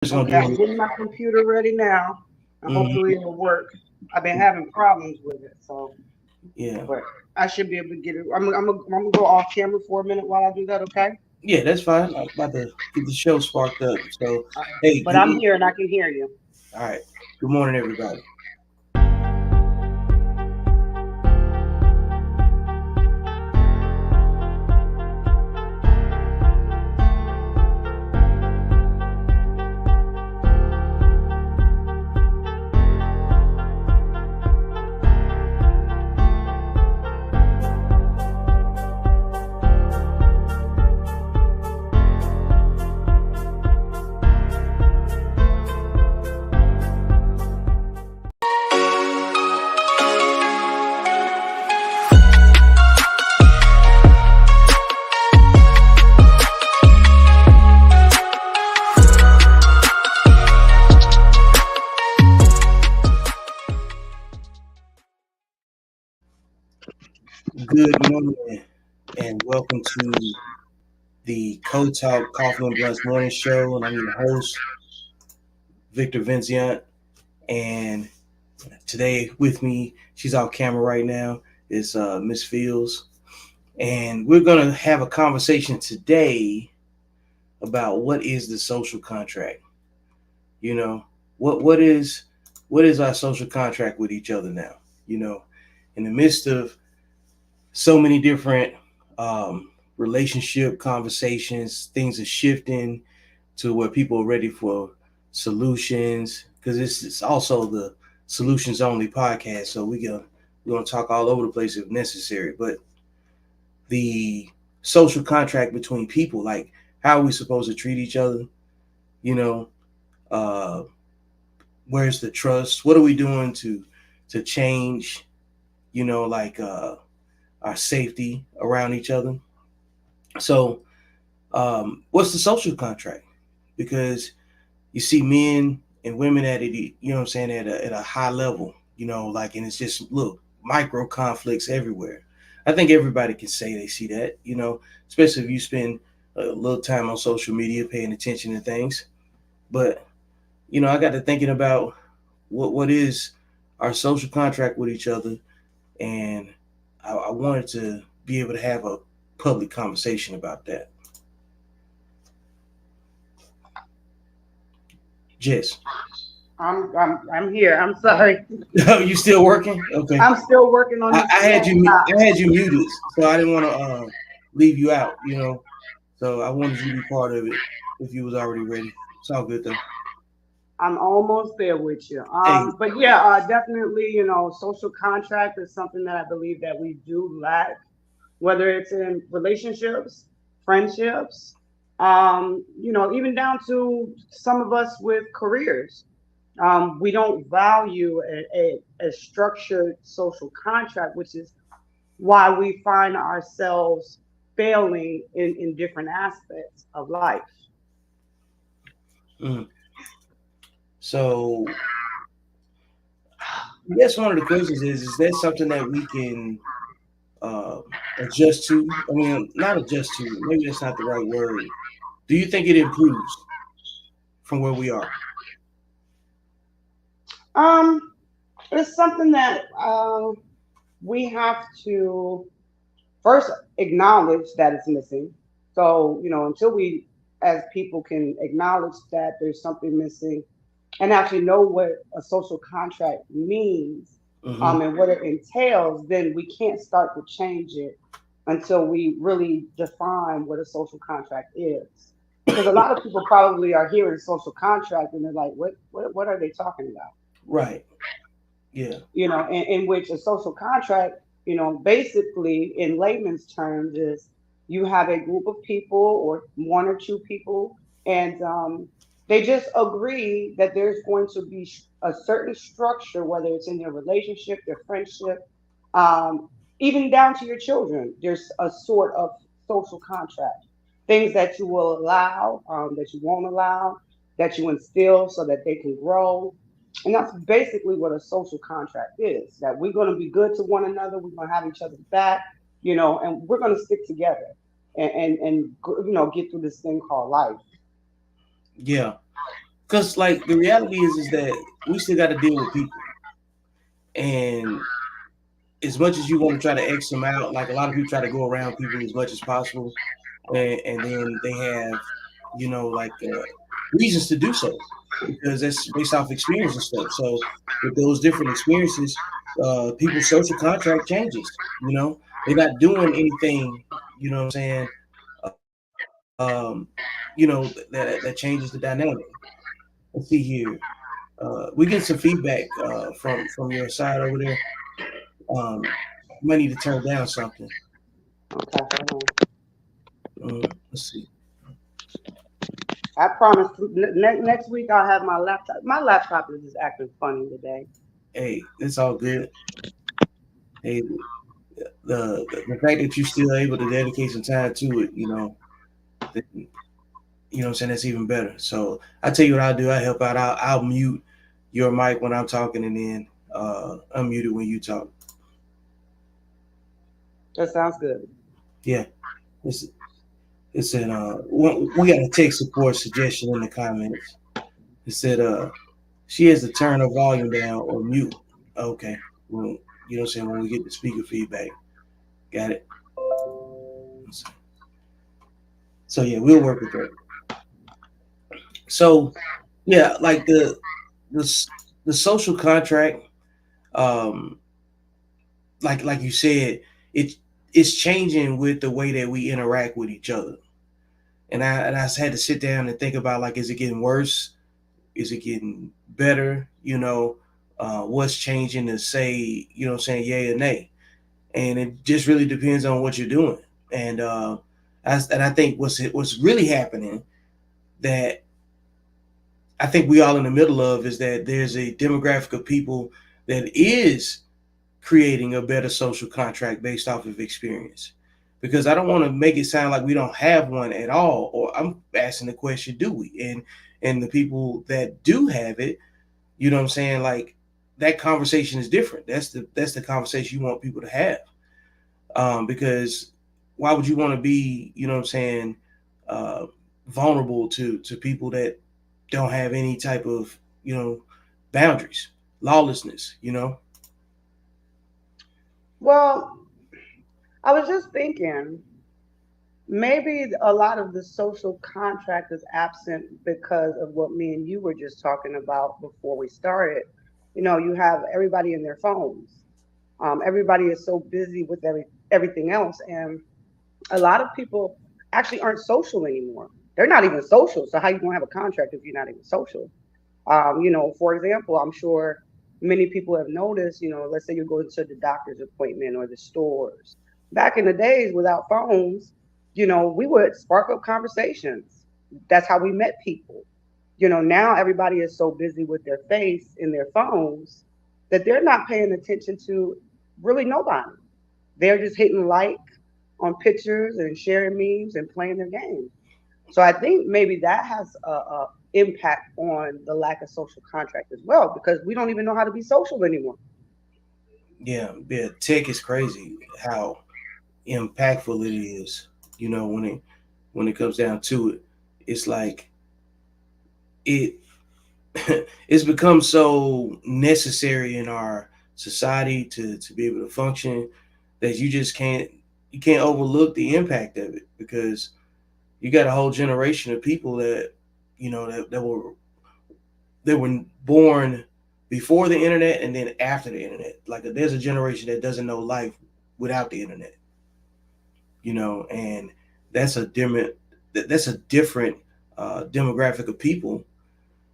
Just gonna Okay, do I'm it. getting my computer ready now, and hopefully Mhm. it'll work. I've been having problems with it, so Yeah, but I should be able to get it. I'm gonna go off camera for a minute while I do that. Okay, yeah, that's fine. I'm about to get the show sparked up. So, hey, but I'm here and I can hear you. all right. Good morning, everybody. Good morning, and welcome to the Co Talk Coffee and Blunts Morning Show. And I'm your host, Victor Vincent. And today with me, she's off camera right now, is Miss Fields. And we're gonna have a conversation today about what is the social contract. You know, what is our social contract with each other now? You know, in the midst of so many different relationship conversations, things are shifting to where people are ready for solutions because it's also the solutions only podcast. So we're gonna talk all over the place if necessary. But the social contract between people, like how are we supposed to treat each other? You know, uh, where's the trust? What are we doing to change? Like our safety around each other. So, what's the social contract? Because you see men and women at it, you know what I'm saying, at a high level, like, and it's just, look, micro conflicts everywhere. I think everybody can say they see that, especially if you spend a little time on social media paying attention to things. But, I got to thinking about what is our social contract with each other. And I wanted to be able to have a public conversation about that. Jess. I'm here. I'm sorry. Oh, you still working? Okay. I'm still working on I, this I had you. laptop. I had you muted, so I didn't want to leave you out. So I wanted you to be part of it if you was already ready. It's all good though. I'm almost there with you. Hey, But yeah, definitely, social contract is something that I believe that we do lack, whether it's in relationships, friendships, even down to some of us with careers. We don't value a structured social contract, which is why we find ourselves failing in different aspects of life. mm. So I guess one of the questions is that something that we can uh, adjust to? I mean, not adjust to. Maybe that's not the right word. Do you think it improves from where we are? Um, it's something that we have to first acknowledge that it's missing. So, until we as people can acknowledge that there's something missing and actually know what a social contract means, Mm-hmm. and what it entails, then we can't start to change it until we really define what a social contract is. Because a lot of people probably are hearing social contract and they're like, what are they talking about? Right. Yeah. In which a social contract, basically in layman's terms is you have a group of people or one or two people, and they just agree that there's going to be a certain structure, whether it's in their relationship, their friendship, um, even down to your children. There's a sort of social contract, things that you will allow, that you won't allow, that you instill so that they can grow, and that's basically what a social contract is, that we're going to be good to one another, we're going to have each other's back, and we're going to stick together and get through this thing called life. Yeah. Because like the reality is that we still got to deal with people, and as much as you want to try to X them out, like a lot of people try to go around people as much as possible, and then they have, like reasons to do so because that's based off experience and stuff. So with those different experiences, people's social contract changes. They're not doing anything. You know what I'm saying? That changes the dynamic. Let's see here. We get some feedback from your side over there. You might need to turn down something. Okay, hold on. Let's see. I promise. Next week I'll have my laptop. My laptop is just acting funny today. Hey, it's all good. Hey, the fact that you're still able to dedicate some time to it, then, what I'm saying, that's even better. So I tell you what I'll do. I help out. I'll mute your mic when I'm talking, and then unmute it when you talk. That sounds good. Yeah, it's it said we got a tech support suggestion in the comments. It said she has to turn her volume down or mute. Okay, well, what I'm saying, when we get the speaker feedback, got it. So yeah, we'll work with that. So yeah, like the the social contract, um, like you said, it it's changing with the way that we interact with each other. And I had to sit down and think about, like, is it getting worse? Is it getting better? What's changing to say, what I'm saying, yay or nay? And it just really depends on what you're doing. And I think what's really happening that I think we all in the middle of is that there's a demographic of people that is creating a better social contract based off of experience. Because I don't want to make it sound like we don't have one at all, or I'm asking the question, do we? And the people that do have it, you know what I'm saying, like that conversation is different. That's the conversation you want people to have. Because why would you want to be, what I'm saying, uh, vulnerable to people that don't have any type of, boundaries, lawlessness. Well, I was just thinking maybe a lot of the social contract is absent because of what me and you were just talking about before we started. You have everybody in their phones. Everybody is so busy with everything else, and a lot of people actually aren't social anymore. They're not even social. So how you gonna have a contract if you're not even social? For example, I'm sure many people have noticed, let's say you're going to the doctor's appointment or the stores. Back in the days without phones, we would spark up conversations. That's how we met people. Now everybody is so busy with their face in their phones that they're not paying attention to really nobody. They're just hitting like on pictures and sharing memes and playing their game. So I think maybe that has a impact on the lack of social contract as well because we don't even know how to be social anymore. Yeah, tech is crazy how impactful it is. When it comes down to it, it's like it it's become so necessary in our society to be able to function that you can't overlook the impact of it, because you got a whole generation of people that that were born before the internet and then after the internet. Like, there's a generation that doesn't know life without the internet. And that's a different demographic of people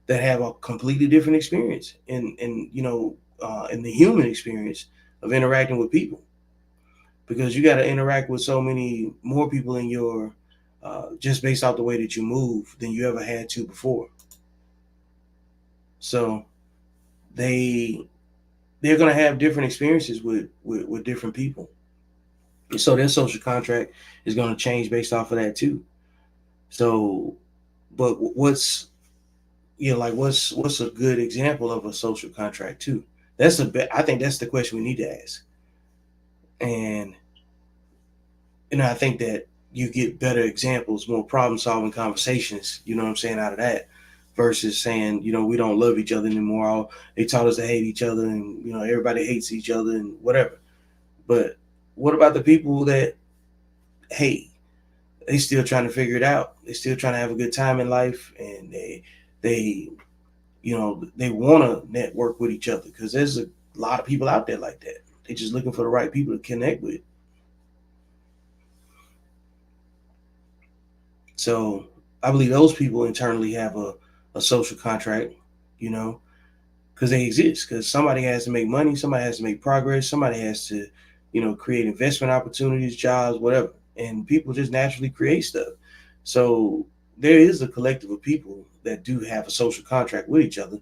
that have a completely different experience in the human experience of interacting with people, because you got to interact with so many more people in your just based off the way that you move than you ever had to before. So they they're going to have different experiences with different people. So their social contract is going to change based off of that too. So, but what's a good example of a social contract too? I think that's the question we need to ask. And I think that you get better examples, more problem solving conversations. You know what I'm saying, out of that versus saying, we don't love each other anymore. They taught us to hate each other, and everybody hates each other and whatever. But what about the people that hate? They still trying to figure it out. They still trying to have a good time in life, and they they want to network with each other, because there's a lot of people out there like that. They just looking for the right people to connect with. So I believe those people internally have a social contract, you know, because they exist. Because somebody has to make money, somebody has to make progress, somebody has to, create investment opportunities, jobs, whatever. And people just naturally create stuff. So there is a collective of people that do have a social contract with each other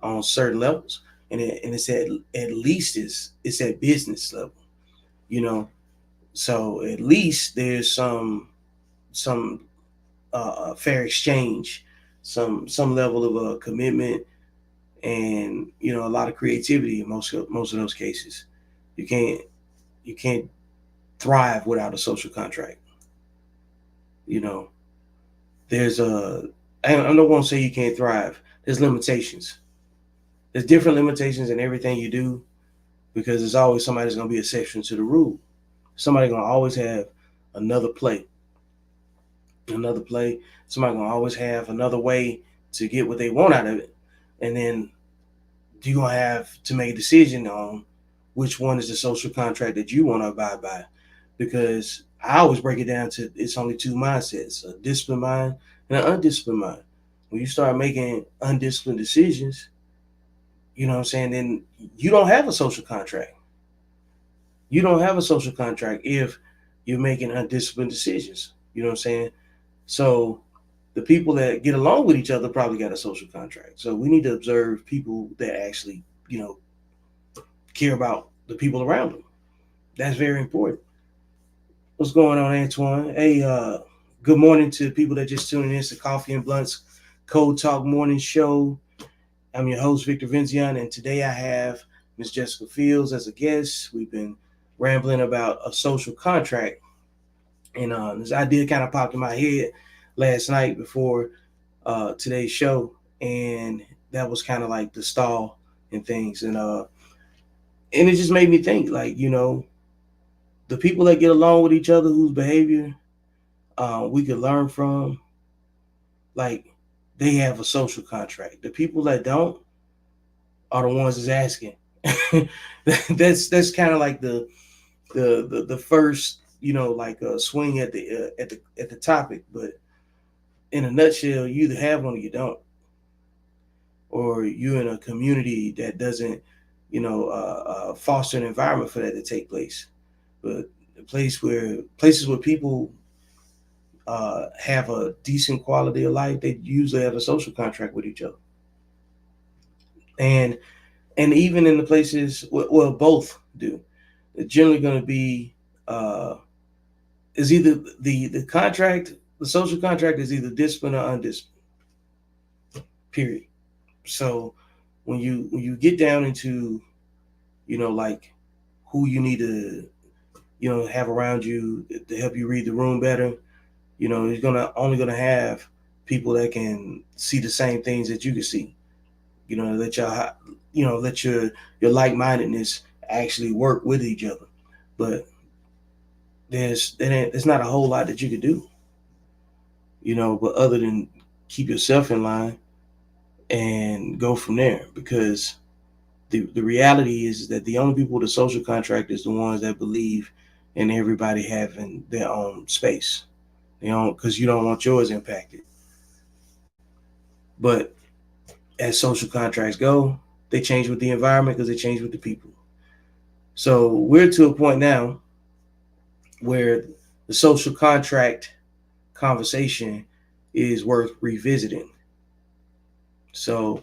on certain levels, and it's at least it's at business level, you know. So at least there's some fair exchange, some level of a commitment, and a lot of creativity in most of those cases. You can't thrive without a social contract. You know, there's a I'm not going to say you can't thrive. There's limitations. There's different limitations in everything you do, because there's always somebody that's going to be exception to the rule. Somebody going to always have another play, another play. Somebody going to always have another way to get what they want out of it. And then you're going to have to make a decision on which one is the social contract that you want to abide by. Because I always break it down to, it's only two mindsets: a disciplined mind and an undisciplined mind. When you start making undisciplined decisions, then you don't have a social contract. You don't have a social contract if you're making undisciplined decisions. You know what I'm saying? So the people that get along with each other probably got a social contract. So we need to observe people that actually, care about the people around them. That's very important. What's going on, Antoine? Hey, good morning to people that just tuning in to Coffee and Blunts Code Talk Morning Show. I'm your host, Victor Vincian, and today I have Miss Jessica Fields as a guest. We've been rambling about a social contract, and this idea kind of popped in my head last night before today's show, and that was kind of like the stall and things, and it just made me think, like, the people that get along with each other, whose behavior we could learn from, like, they have a social contract. The people that don't are the ones that's asking. That's kind of like the first, like a swing at the topic. But in a nutshell, you either have one or you don't, or you're in a community that doesn't, foster an environment for that to take place. But places where people have a decent quality of life, they usually have a social contract with each other. And even in the places, well, both do. It's generally going to be is either the contract, the social contract is either disciplined or undisciplined. Period. So when you get down into, like, who you need to, have around you to help you read the room better, you're only gonna have people that can see the same things that you can see. Let let your like mindedness actually work with each other. But there's not a whole lot that you could do, but other than keep yourself in line and go from there. Because the reality is that the only people with a social contract is the ones that believe in everybody having their own space. Because you don't want yours impacted. But as social contracts go, they change with the environment because they change with the people. So we're to a point now where the social contract conversation is worth revisiting. So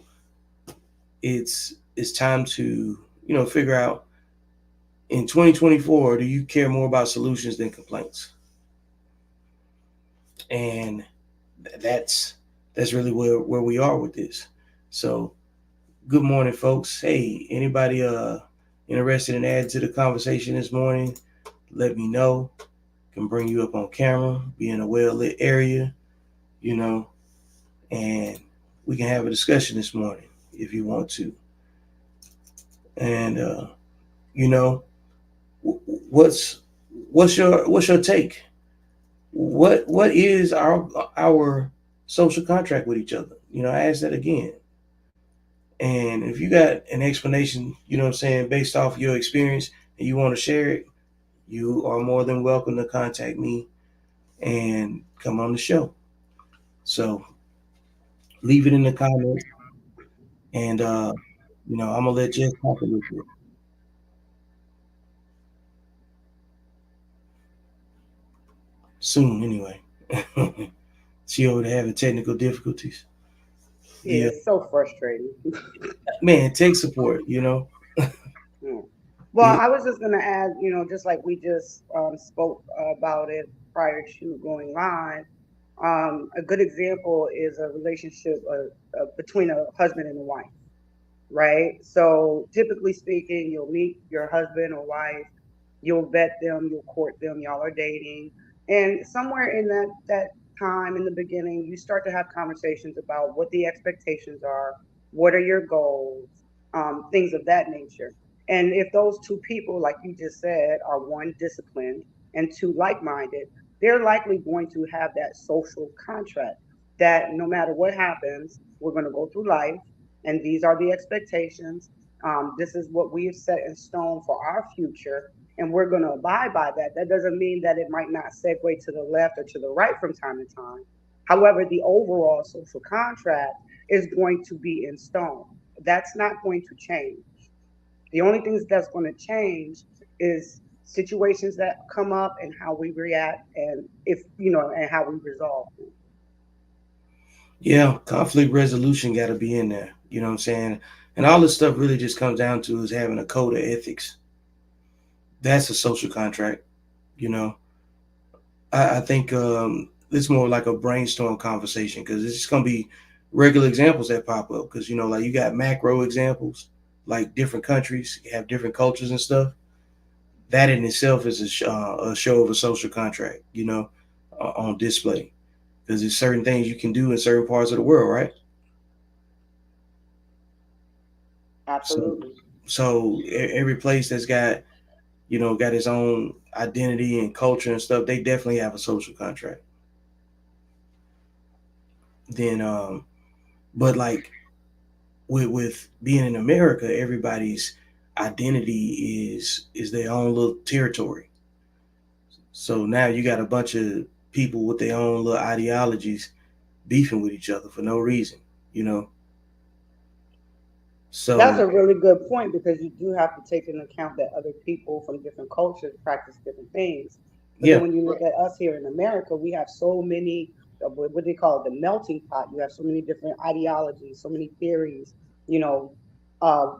it's time to, figure out, in 2024, do you care more about solutions than complaints? And that's really where we are with this. So good morning, folks. Hey, anybody interested in adding to the conversation this morning, let me know. Can bring you up on camera, be in a well lit area, and we can have a discussion this morning if you want to. And you know, what's what's your take? What is our social contract with each other? I ask that again. And if you got an explanation, what I'm saying, based off your experience and you want to share it, you are more than welcome to contact me and come on the show. So leave it in the comments, and I'm gonna let Jess talk a little bit soon. Anyway, she over there having technical difficulties. Yeah, Yeah, it's so frustrating. man, tech support. Mm. Well, Yeah, I was just going to add, just like we just spoke about it prior to going live, a good example is a relationship between a husband and a wife, right? So typically speaking, you'll meet your husband or wife, you'll vet them, you'll court them, y'all are dating, and somewhere in that time in the beginning, you start to have conversations about what the expectations are, what are your goals, things of that nature. And if those two people, like you just said, are one disciplined and two like-minded, they're likely going to have that social contract that no matter what happens, we're going to go through life, and these are the expectations. This is what we have set in stone for our future, and we're going to abide by that. That doesn't mean that it might not segue to the left or to the right from time to time. However, the overall social contract is going to be in stone. That's not going to change. The only things that's going to change is situations that come up and how we react, and and how we resolve them. yeah, conflict resolution got to be in there. You know what I'm saying? And all this stuff really just comes down to is having a code of ethics. That's a social contract. You know, I think it's more like a brainstorm conversation because it's just gonna be regular examples that pop up. Because like you got macro examples, like different countries have different cultures and stuff. That in itself is a show of a social contract. On display because there's certain things you can do in certain parts of the world, right? So, Absolutely. every place that's got its own identity and culture and stuff, they definitely have a social contract. Then, but like with being in America, everybody's identity is their own little territory. So now you got a bunch of people with their own little ideologies beefing with each other for no reason, you know. That's So a really good point because you do have to take into account that other people from different cultures practice different things. But then yeah, when you look at us here in America, we have so many, what do they call it, the melting pot. You have so many different ideologies, so many theories, you know,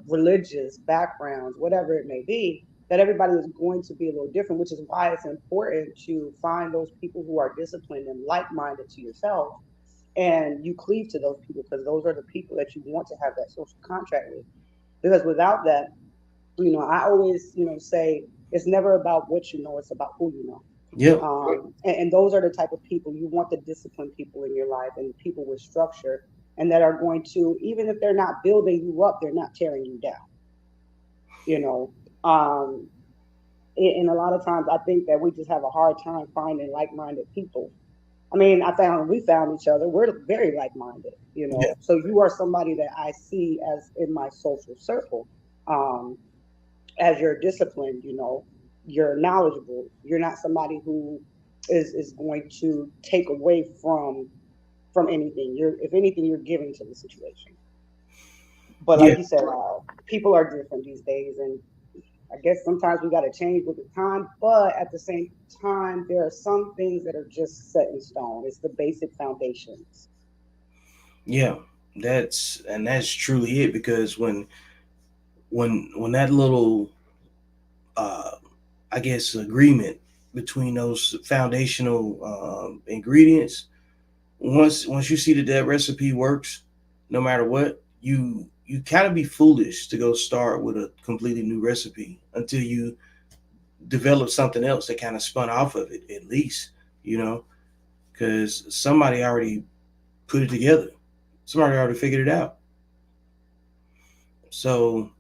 religious backgrounds, whatever it may be, that everybody is going to be a little different, which is why it's important to find those people who are disciplined and like minded to yourself, and you cleave to those people because those are the people that you want to have that social contract with. Because without that, I always, say it's never about what you know, it's about who you know. yeah, And those are the type of people you want, the disciplined people in your life and people with structure, and that are going to, even if they're not building you up, they're not tearing you down, you know. Um, and a lot of times I think that we just have a hard time finding like minded people. I mean, we found each other. We're very like minded, you yeah, know. So you are somebody that I see as in my social circle. Um, as you're disciplined, you're knowledgeable. You're not somebody who is going to take away from anything. If anything, you're giving to the situation. But yeah, like you said, people are different these days, and I guess sometimes we got to change with the time. But at the same time, there are some things that are just set in stone. It's the basic foundations. yeah. That's truly it because when that little uh I guess agreement between those foundational ingredients, once you see that that recipe works, no matter what, you kind of be foolish to go start with a completely new recipe until you develop something else that kind of spun off of it at least, you know, because somebody already put it together. Somebody already figured it out. So,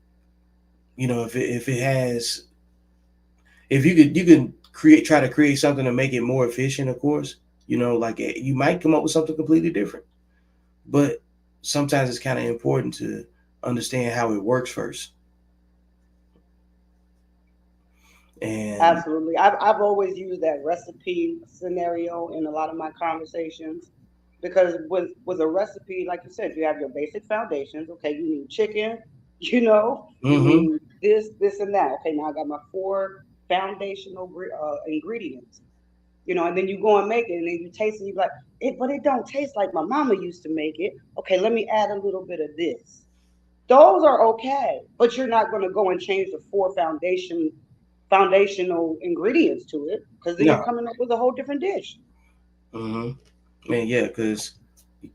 if it has, if you can try to create something to make it more efficient, of course, like you might come up with something completely different. But sometimes it's kind of important to understand how it works first. And Absolutely. I've always used that recipe scenario in a lot of my conversations because with a recipe, like you said, you have your basic foundations. Okay, you need chicken, you mm-hmm, need this, and that. Okay, now I got my four foundational ingredients, and then you go and make it, and then you taste it, you be like, but it don't taste like my mama used to make it. Okay, let me add a little bit of this. Those are okay, but you're not going to go and change the four foundational ingredients to it because then you're no, coming up with a whole different dish. mm-hmm, man, yeah, because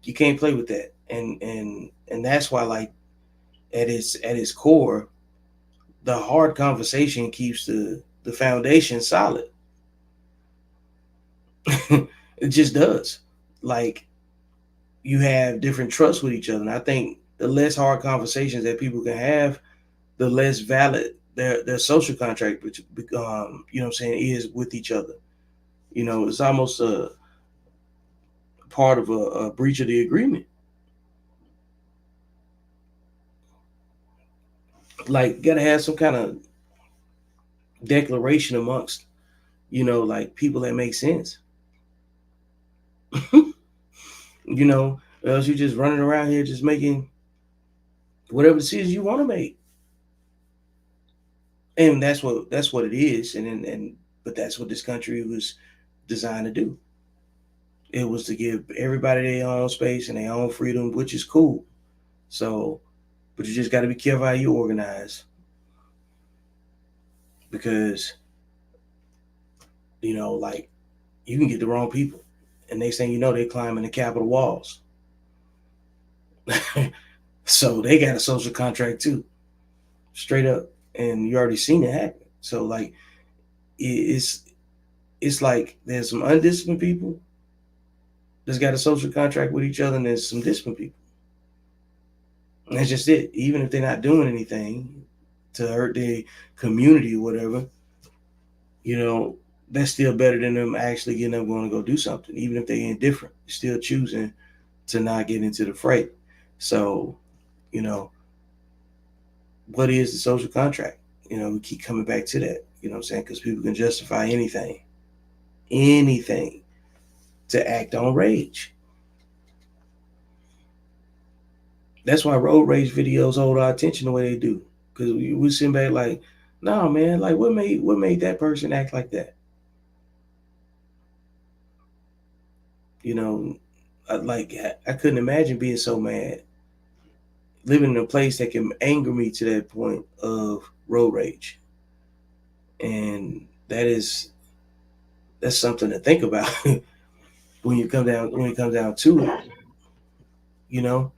you can't play with that, and that's why, like, at its core, the hard conversation keeps the foundation solid. It just does. Like, you have different trust with each other, and I think the less hard conversations that people can have, the less valid their social contract, which what I'm saying, is with each other. It's almost a part of a breach of the agreement. Like, gotta have some kind of declaration amongst, like, people that make sense. Or else you're just running around here just making whatever decisions you want to make, and that's what it is. And but that's what this country was designed to do. It was to give everybody their own space and their own freedom, which is cool. So, but you just got to be careful how you organize, because like, you can get the wrong people, and next thing you know, they climbing the Capitol walls. So they got a social contract too, straight up, and you already seen it happen. So, like, it's it's like there's some undisciplined people that's got a social contract with each other, and there's some disciplined people. And that's just it. Even if they're not doing anything to hurt their community or whatever, you know, that's still better than them actually getting up going to go do something. Even if they're indifferent, still choosing to not get into the fray. So, you know, what is the social contract? We keep coming back to that, what I'm saying? Because people can justify anything to act on rage. That's why road rage videos hold our attention the way they do. Because we sit back like, no, man, like, what made that person act like that? You know, I couldn't imagine being so mad, living in a place that can anger me to that point of road rage, and that's something to think about when you come down to it, you know.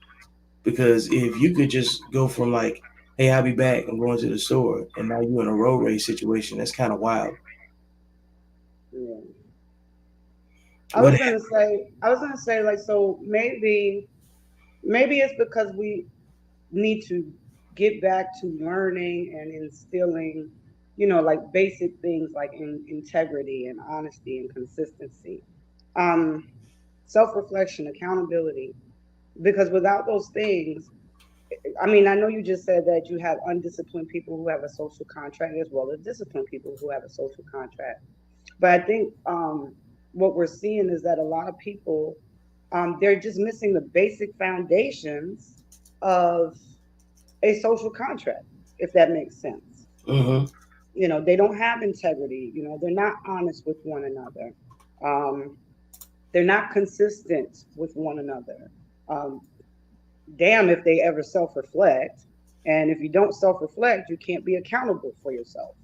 Because if you could just go from like, hey, I'll be back, I'm going to the store, and now you're in a road rage situation, that's kind of wild. Yeah. What I was gonna say, like, so maybe it's because we need to get back to learning and instilling, like basic things like integrity and honesty and consistency, um, self-reflection, accountability. Because without those things, I mean, I know you just said that you have undisciplined people who have a social contract as well as disciplined people who have a social contract. But I think what we're seeing is that a lot of people, they're just missing the basic foundations of a social contract, if that makes sense. mm-hmm. They don't have integrity. They're not honest with one another. Um, they're not consistent with one another. Um, Damn if they ever self reflect. And if you don't self reflect, you can't be accountable for yourself.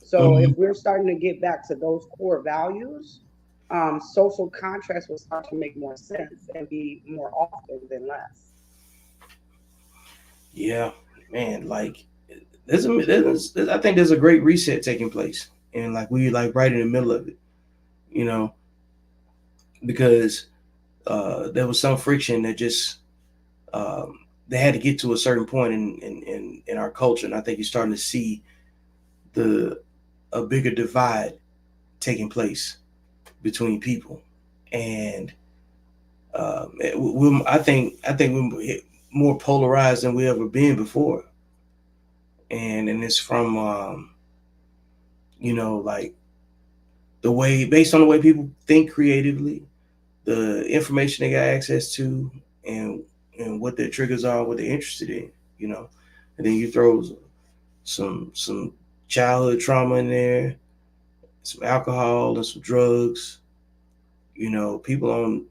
So if Mm-hmm. we're starting to get back to those core values, social contracts will start to make more sense and be more often than less. Yeah, man, like, I think there's a great reset taking place, and like we like right in the middle of it, you know, because there was some friction that just they had to get to a certain point in our culture, and I think you're starting to see the a bigger divide taking place between people, and I think we're more polarized than we ever been before, and it's from like the way based on the way people think creatively, the information they got access to, and what their triggers are, what they're interested in, you know, and then you throw some childhood trauma in there, some alcohol and some drugs. People on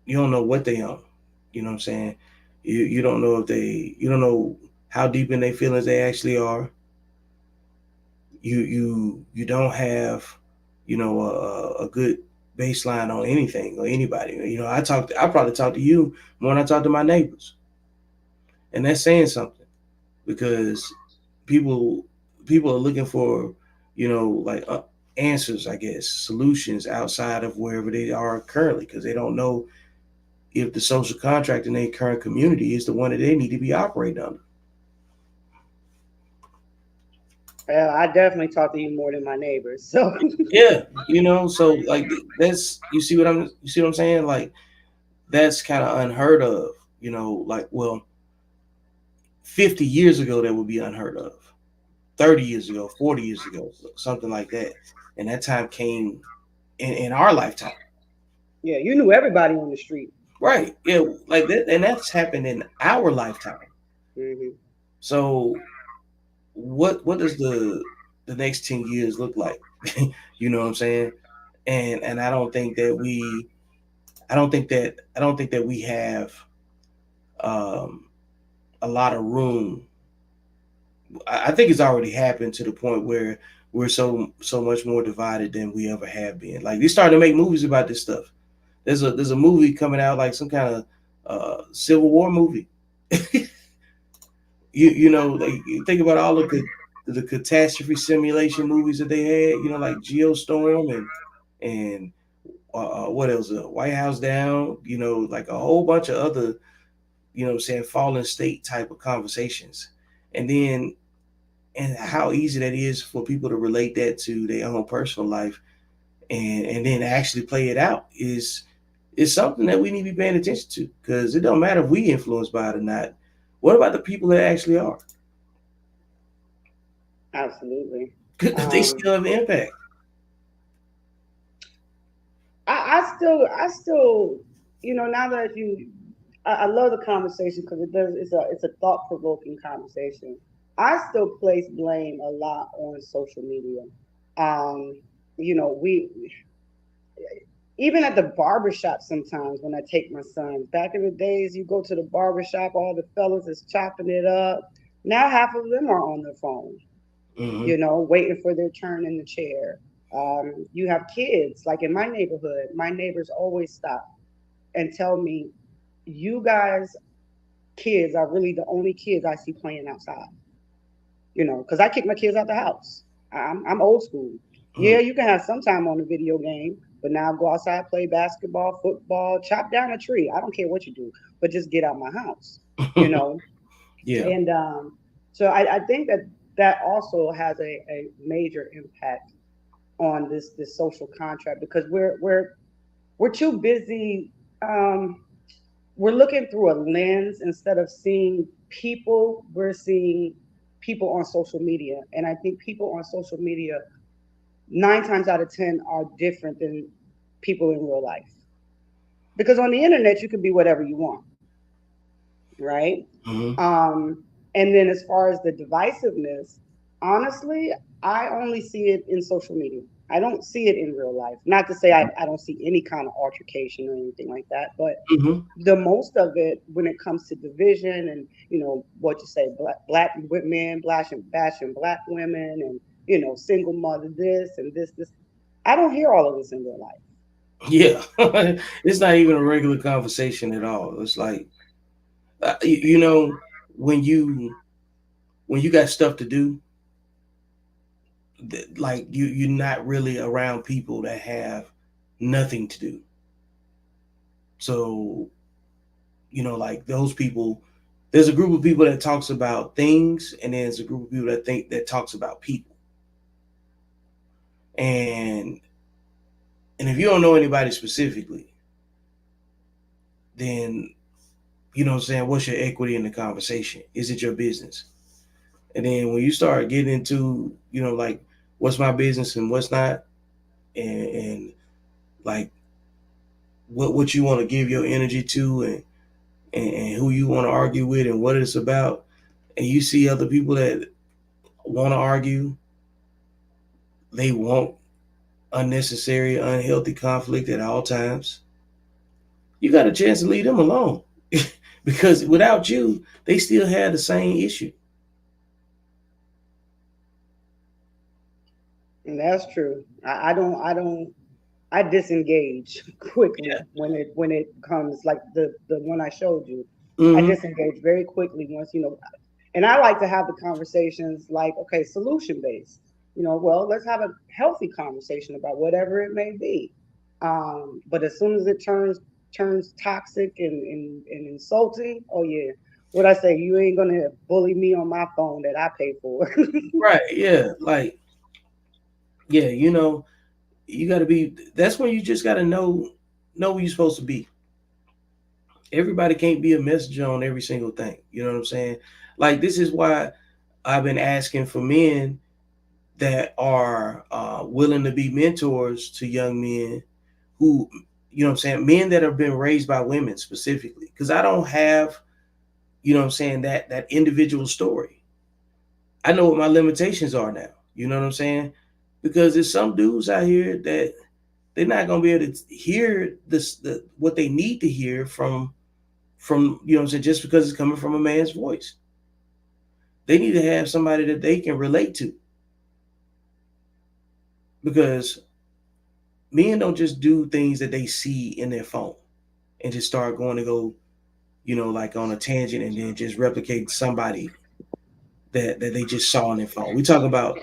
you don't know what they own. You know what I'm saying? You don't know if you don't know how deep in their feelings they actually are. You don't have a good baseline on anything or anybody. I probably talk to you more than I talk to my neighbors, and that's saying something because people people are looking for like answers, I guess, solutions outside of wherever they are currently because they don't know if the social contract in their current community is the one that they need to be operating under. Well, I definitely talk to you more than my neighbors. So Yeah, so like that's you see what I'm saying? Like that's kind of unheard of. Like, well, 50 years ago that would be unheard of. 30 years ago, 40 years ago, something like that. And that time came in our lifetime. yeah, you knew everybody on the street. Right. Yeah, like that, and that's happened in our lifetime. Hmm. So what does the next 10 years look like? You know what I'm saying? And I don't think that we have um a lot of room. I think it's already happened to the point where we're so much more divided than we ever have been. Like they starting to make movies about this stuff. There's a movie coming out, like some kind of Civil War movie. Like you think about all of the catastrophe simulation movies that they had. Like Geostorm and what else? White House Down. Like a whole bunch of other what I'm saying, fallen state type of conversations, and then and how easy that is for people to relate that to their own personal life, and then actually play it out is something that we need to be paying attention to because it don't matter if we influenced by it or not. What about the people that actually are? Absolutely. They Um, still have impact. I still, now that I love the conversation because it's a thought provoking conversation. I still place blame a lot on social media. Um, we even at the barbershop sometimes when I take my sons. Back in the days, you go to the barbershop, all the fellas is chopping it up. Now half of them are on their phone, Mm-hmm. waiting for their turn in the chair. You have kids, like in my neighborhood, my neighbors always stop and tell me, you guys, kids, are really the only kids I see playing outside. Because I kick my kids out the house. I'm old school. Yeah, you can have some time on the video game, but now go outside, play basketball, football, chop down a tree. I don't care what you do, but just get out my house, you Mm-hmm. know? Yeah. And so I think that also has a major impact on this social contract because we're too busy. Um, we're looking through a lens instead of seeing people. We're seeing people on social media, and I think people on social media 9 times out of 10 are different than people in real life because on the internet you can be whatever you want, right? Mm-hmm. Um, and then as far as the divisiveness, honestly, I only see it in social media. I don't see it in real life. Not to say I don't see any kind of altercation or anything like that, but Mm-hmm. the most of it when it comes to division and what you say, black men bashing black women, and single mother this and this. I don't hear all of this in real life. Yeah. It's not even a regular conversation at all. It's like you know when you got stuff to do, like you're not really around people that have nothing to do. So like those people. There's a group of people that talks about things, and there's a group of people that talks about people. And if you don't know anybody specifically, then what I'm saying, what's your equity in the conversation? Is it your business? And then when you start getting into, like what's my business and what's not, and like what you want to give your energy to, and who you want to argue with and what it's about, and you see other people that want to argue, they want unnecessary, unhealthy conflict at all times, you got a chance to leave them alone. Because without you, they still have the same issue. And that's true. I disengage quickly when it comes like the one I showed you. I Mm-hmm. disengage very quickly once and I like to have the conversations like, okay, solution based. Well, let's have a healthy conversation about whatever it may be. But as soon as it turns toxic and insulting, oh yeah, what I say, you ain't gonna bully me on my phone that I pay for. Right. Yeah. Like, yeah, you got to be, that's when you just got to know where you're supposed to be. Everybody can't be a messenger on every single thing. You know what I'm saying? Like, this is why I've been asking for men that are willing to be mentors to young men who, what I'm saying, men that have been raised by women specifically. Because I don't have, what I'm saying, that individual story. I know what my limitations are now. You know what I'm saying? Because there's some dudes out here that they're not gonna be able to hear what they need to hear from what I'm saying, just because it's coming from a man's voice. They need to have somebody that they can relate to, because men don't just do things that they see in their phone and just start going to go, like on a tangent, and then just replicate somebody that they just saw on their phone. We talk about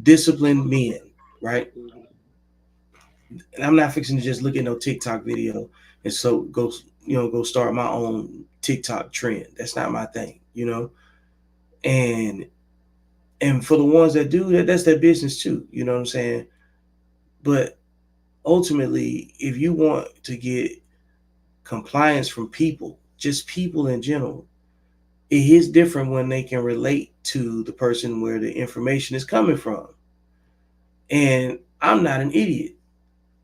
disciplined men, right? And I'm not fixing to just look at no TikTok video and so go start my own TikTok trend. That's not my thing, And for the ones that do that, that's their business too. You know what I'm saying? But ultimately, if you want to get compliance from people, just people in general, it is different when they can relate to the person where the information is coming from. And I'm not an idiot.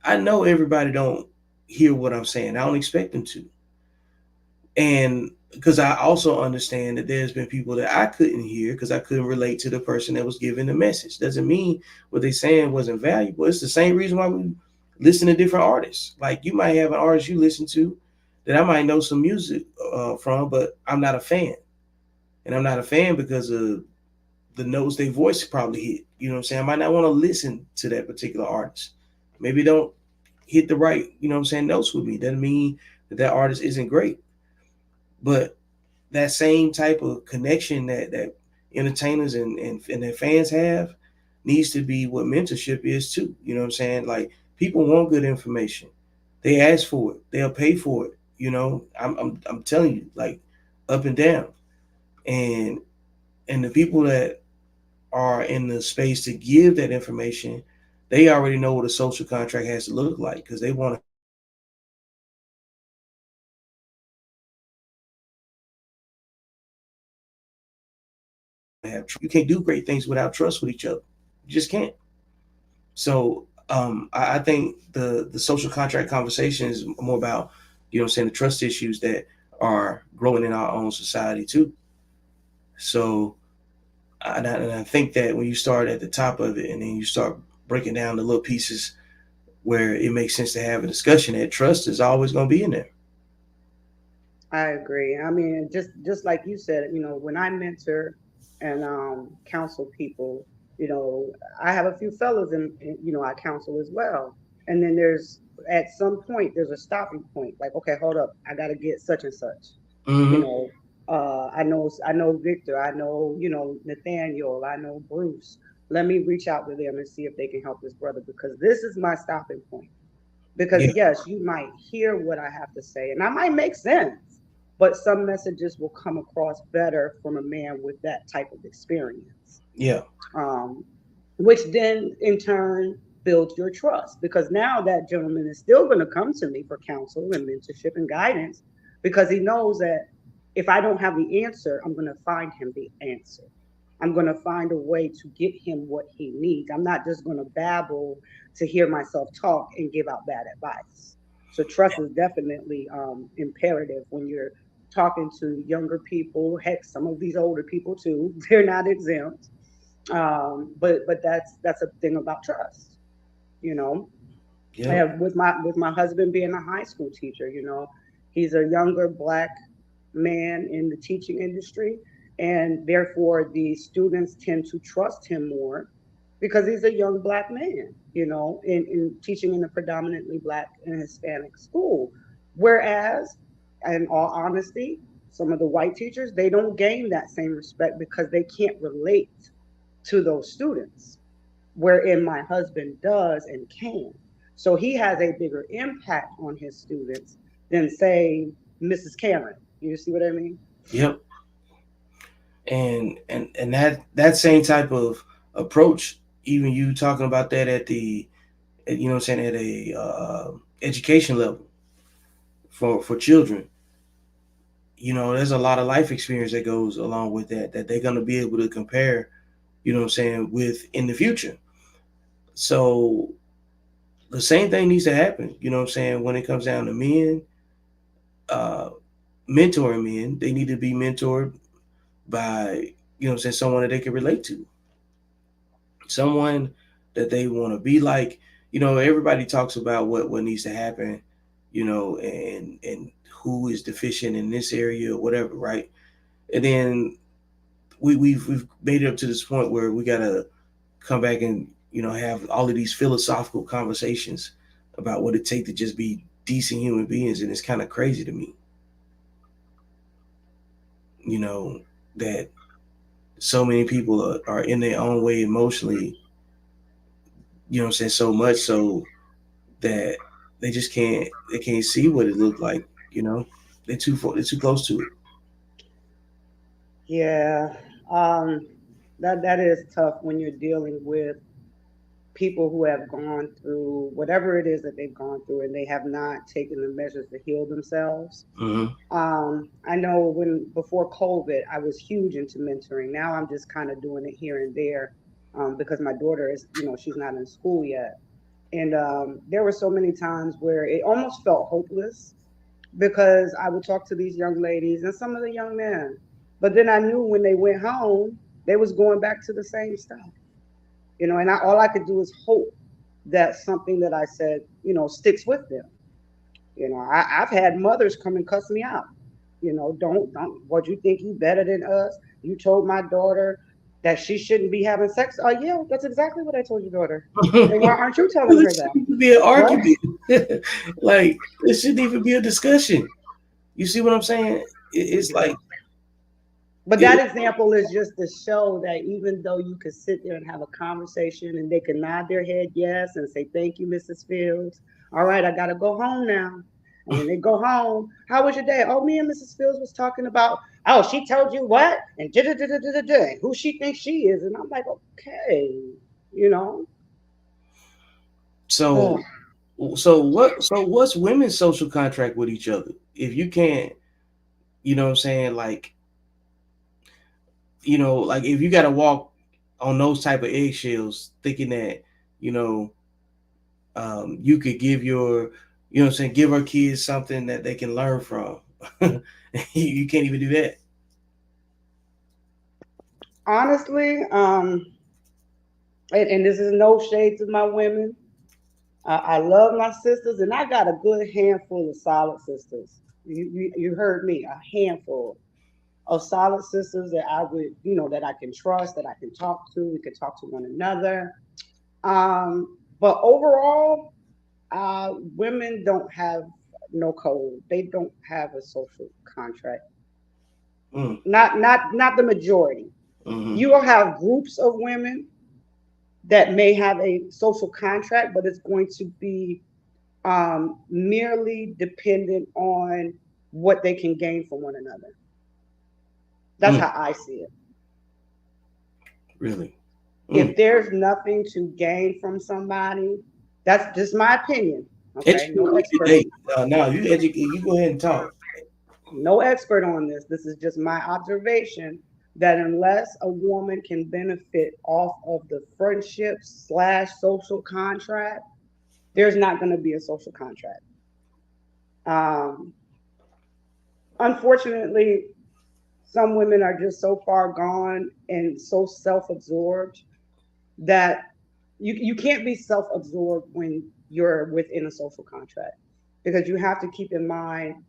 I know everybody don't hear what I'm saying. I don't expect them to. And because I also understand that there's been people that I couldn't hear because I couldn't relate to the person that was giving the message. Doesn't mean what they saying wasn't valuable. It's the same reason why we listen to different artists. Like, you might have an artist you listen to that I might know some music from, but I'm not a fan. And I'm not a fan because of the notes their voice probably hit. You know what I'm saying? I might not want to listen to that particular artist. Maybe don't hit the right, notes with me. Doesn't mean that artist isn't great. But that same type of connection that entertainers and their fans have needs to be what mentorship is too. You know what I'm saying? Like, people want good information. They ask for it. They'll pay for it. I'm telling you, like, up and down. And the people that are in the space to give that information, they already know what a social contract has to look like, because they want to have trust. And if you can't have trust, you can't do great things without trust with each other. You just can't. So I think the social contract conversation is more about, what I'm saying, the trust issues that are growing in our own society too. So and I think that when you start at the top of it and then you start breaking down the little pieces where it makes sense to have a discussion, that trust is always going to be in there. I agree. I mean, just like you said, when I mentor and counsel people, you know, I have a few fellows I counsel as well. And then there's at some point there's a stopping point. Like, okay, hold up, I got to get such and such. You Mm-hmm. know, I know Victor, I know Nathaniel, I know Bruce. Let me reach out to them and see if they can help this brother because this is my stopping point. Because Yeah. yes, you might hear what I have to say, and I might make sense, but some messages will come across better from a man with that type of experience. Yeah. um, which then in turn builds your trust, because now that gentleman is still going to come to me for counsel and mentorship and guidance, because he knows that if I don't have the answer, I'm going to find him the answer. I'm going to find a way to get him what he needs. I'm not just going to babble to hear myself talk and give out bad advice. So trust is definitely imperative when you're talking to younger people. Heck, some of these older people too. They're not exempt. But that's a thing about trust. You know, I Yep. have with my husband being a high school teacher. You know, he's a younger black man in the teaching industry, and therefore the students tend to trust him more because he's a young black man. You know, in teaching in a predominantly black and Hispanic school, whereas, in all honesty, some of the white teachers, they don't gain that same respect because they can't relate to those students, wherein my husband does and can. So he has a bigger impact on his students than, say, Mrs. Karen. You see what I mean? Yep. And that same type of approach, even you talking about that at the, you know what I'm saying, at a education level for children, you know, there's a lot of life experience that goes along with that they're going to be able to compare, you know what I'm saying, with in the future. So the same thing needs to happen, you know what I'm saying, when it comes down to men, uh, mentoring men. They need to be mentored by, you know what I'm saying, someone that they can relate to, someone that they want to be like. You know, everybody talks about what needs to happen, you know, and who is deficient in this area or whatever, right? And then we've made it up to this point where we gotta come back and, you know, have all of these philosophical conversations about what it takes to just be decent human beings, and it's kind of crazy to me, you know, that so many people are in their own way emotionally, you know what I'm saying, so much so that they can't see what it looked like, you know. They're too close to it. Yeah. Um, that is tough when you're dealing with people who have gone through whatever it is that they've gone through and they have not taken the measures to heal themselves. Mm-hmm. I know when before COVID, I was huge into mentoring. Now I'm just kind of doing it here and there, because my daughter is, you know, she's not in school yet. And there were so many times where it almost felt hopeless because I would talk to these young ladies and some of the young men, but then I knew when they went home, they was going back to the same stuff, you know. And all I could do is hope that something that I said, you know, sticks with them. You know, I've had mothers come and cuss me out. You know, don't. What, you think you better than us? You told my daughter that she shouldn't be having sex. Oh yeah, that's exactly what I told your daughter. And why aren't you telling It her shouldn't that? even be an What? argument. Like, it shouldn't even be a discussion. You see what I'm saying? It's like But it, that example is just to show that even though you could sit there and have a conversation and they can nod their head yes and say, "Thank you, Mrs. Fields. All right, I got to go home now." And when they go home, "How was your day?" "Oh, me and Mrs. Fields was talking about, oh, she told you what? And da da da da da da, who she thinks she is." And I'm like, okay, you know? so Oh, what's women's social contract with each other? If you can't, you know what I'm saying, like, you know, like if you got to walk on those type of eggshells, thinking that, you know, you could give your, you know what I'm saying, give our kids something that they can learn from. You can't even do that. honestly, and this is no shade to my women. I love my sisters, and I got a good handful of solid sisters. You heard me, a handful of solid sisters that I would, you know, that I can trust, that I can talk to. We can talk to one another. But overall, women don't have no code. They don't have a social contract. Mm, Not the majority. mm-hmm. You will have groups of women that may have a social contract, but it's going to be merely dependent on what they can gain from one another. That's Mm, how I see it. really? Mm. If there's nothing to gain from somebody, that's just my opinion. Okay, Educate no me expert, today. Now you educate. You go ahead and talk. no expert on this. This is just my observation that unless a woman can benefit off of the friendship slash social contract, there's not going to be a social contract. Um, Unfortunately, some women are just so far gone and so self-absorbed that you can't be self-absorbed when you're within a social contract, because you have to keep in mind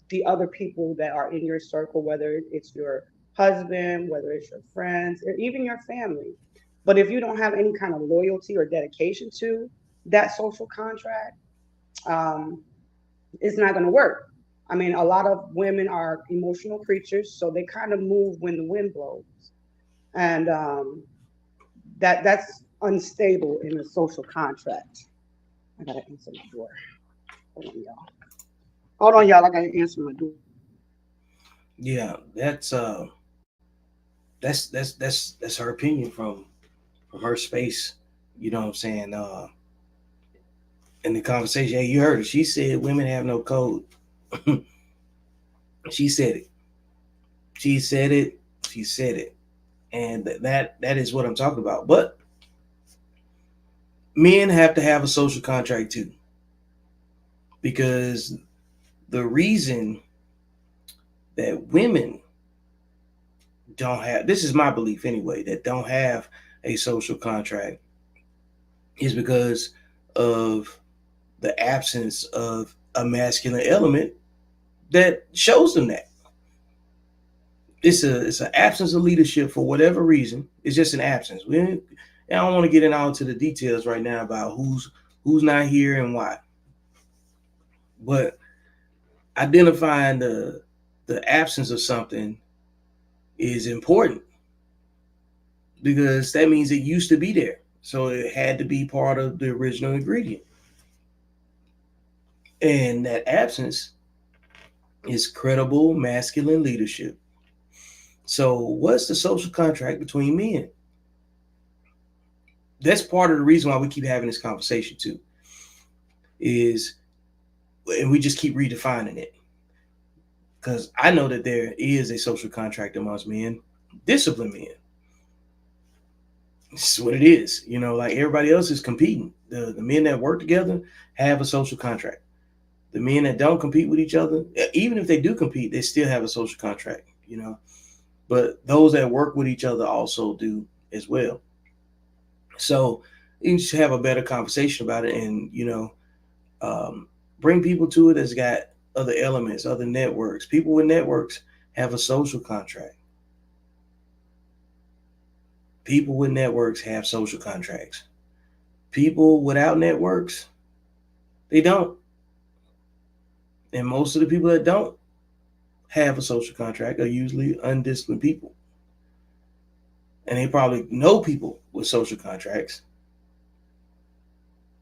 the other people that are in your circle, whether it's your husband, whether it's your friends, or even your family. But if you don't have any kind of loyalty or dedication to that social contract, um, it's not going to work. I mean, a lot of women are emotional creatures, so they kind of move when the wind blows, and that's unstable in a social contract. I gotta answer my door. Hold on, y'all. Hold on, y'all. I gotta answer my door. Yeah, that's her opinion from her space. You know what I'm saying? In the conversation, hey, you heard her. She said women have no code. She said it. She said it. She said it. And that is what I'm talking about. But men have to have a social contract too, because the reason that women don't have, this is my belief anyway, that don't have a social contract is because of the absence of a masculine element that shows them that. It's an absence of leadership for whatever reason. It's just an absence. I don't want to get into the details right now about who's not here and why, but identifying the absence of something is important because that means it used to be there. So it had to be part of the original ingredient. And that absence is credible masculine leadership. So what's the social contract between men? That's part of the reason why we keep having this conversation too. Is and we just keep redefining it. Because I know that there is a social contract amongst men, disciplined men. This is what it is. You know, like everybody else is competing. The men that work together have a social contract. The men that don't compete with each other, even if they do compete, they still have a social contract, you know. But those that work with each other also do as well. So you just have a better conversation about it and, um, bring people to it that's got other elements, other networks. People with networks have a social contract. People with networks have social contracts. People without networks, they don't. And most of the people that don't have a social contract are usually undisciplined people. And they probably know people with social contracts,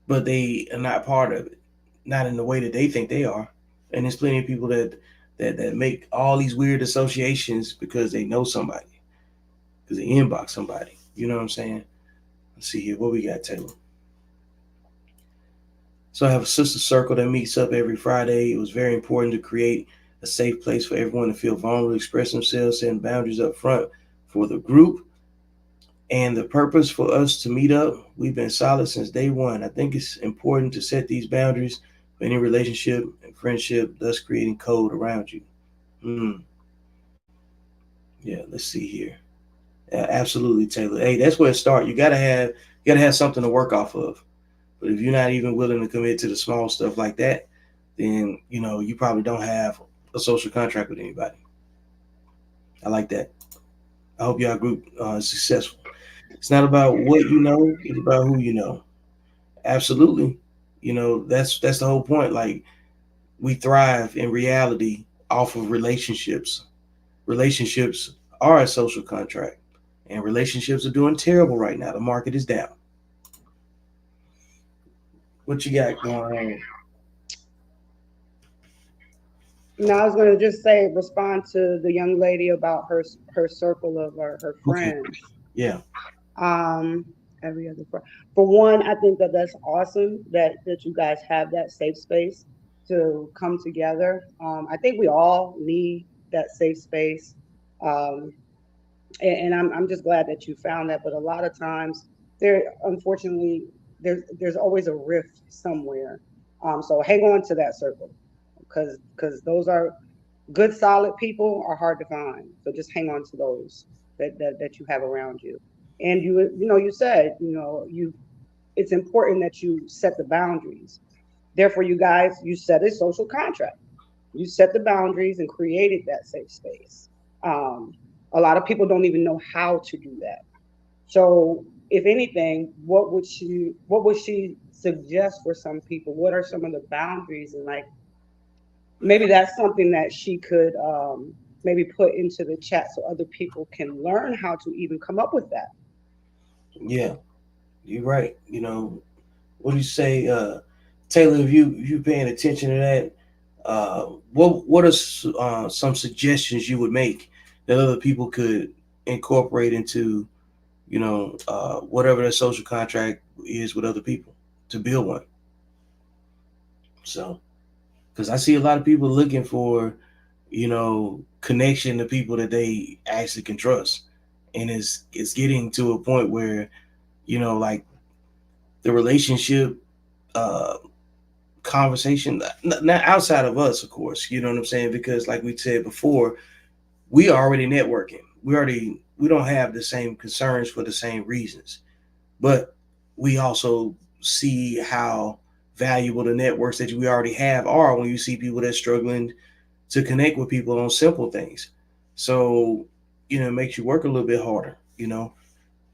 but they are not part of it, not in the way that they think they are. And there's plenty of people that make all these weird associations because they know somebody, because they inbox somebody. You know what I'm saying? Let's see here. What we got, Taylor? So I have a sister circle that meets up every Friday. It was very important to create a safe place for everyone to feel vulnerable, express themselves, setting boundaries up front for the group. And the purpose for us to meet up, we've been solid since day one. I think it's important to set these boundaries for any relationship and friendship, thus creating code around you. Hmm. Yeah, let's see here. Absolutely, Taylor. Hey, that's where it starts. You gotta have something to work off of. But if you're not even willing to commit to the small stuff like that, then you probably don't have a social contract with anybody. I like that. I hope y'all group is successful. It's not about what you know; it's about who you know. Absolutely. That's the whole point. Like we thrive in reality off of relationships. Relationships are a social contract, and relationships are doing terrible right now. The market is down. What you got going on? Now I was going to just say, respond to the young lady about her circle of her Okay. friends. Yeah. Um, every other friend. For one, I think that that's awesome that you guys have that safe space to come together. I think we all need that safe space. Um, and I'm just glad that you found that. But a lot of times, there unfortunately there's always a rift somewhere. So hang on to that circle, because those are good solid people are hard to find. So just hang on to those that you have around you. And you said you it's important that you set the boundaries. Therefore, you guys, you set a social contract. You set the boundaries and created that safe space. Um, a lot of people don't even know how to do that. So, if anything, what would she suggest for some people? What are some of the boundaries? And like maybe that's something that she could maybe put into the chat so other people can learn how to even come up with that. Yeah. You're right. What do you say, Taylor? If you paying attention to that, what are some suggestions you would make that other people could incorporate into whatever their social contract is with other people to build one? So, because I see a lot of people looking for connection to people that they actually can trust, and it's getting to a point where like the relationship uh conversation, not outside of us, of course, you know what I'm saying, because like we said before, we are already networking, we don't have the same concerns for the same reasons, but we also see how valuable the networks that we already have are when you see people that's struggling to connect with people on simple things. So it makes you work a little bit harder.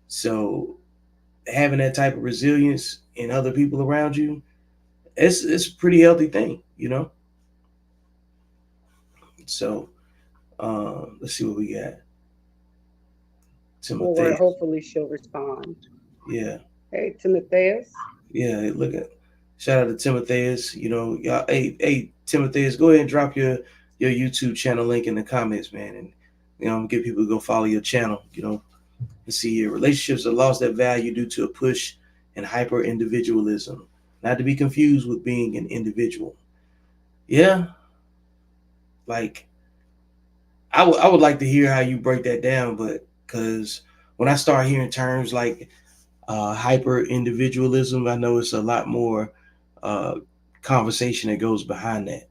So having that type of resilience in other people around you, it's a pretty healthy thing. So let's see what we got. Or Timotheus. hopefully she'll respond. Yeah. Hey, Timotheus. Yeah. Look at shout out to Timotheus. Y'all, hey, Timotheus, go ahead and drop your YouTube channel link in the comments, man, and get people to go follow your channel. And see your relationships have lost that value due to a push and hyper individualism, not to be confused with being an individual. Yeah, like I would like to hear how you break that down, but because when I start hearing terms like hyper individualism, I know it's a lot more uh, conversation that goes behind that.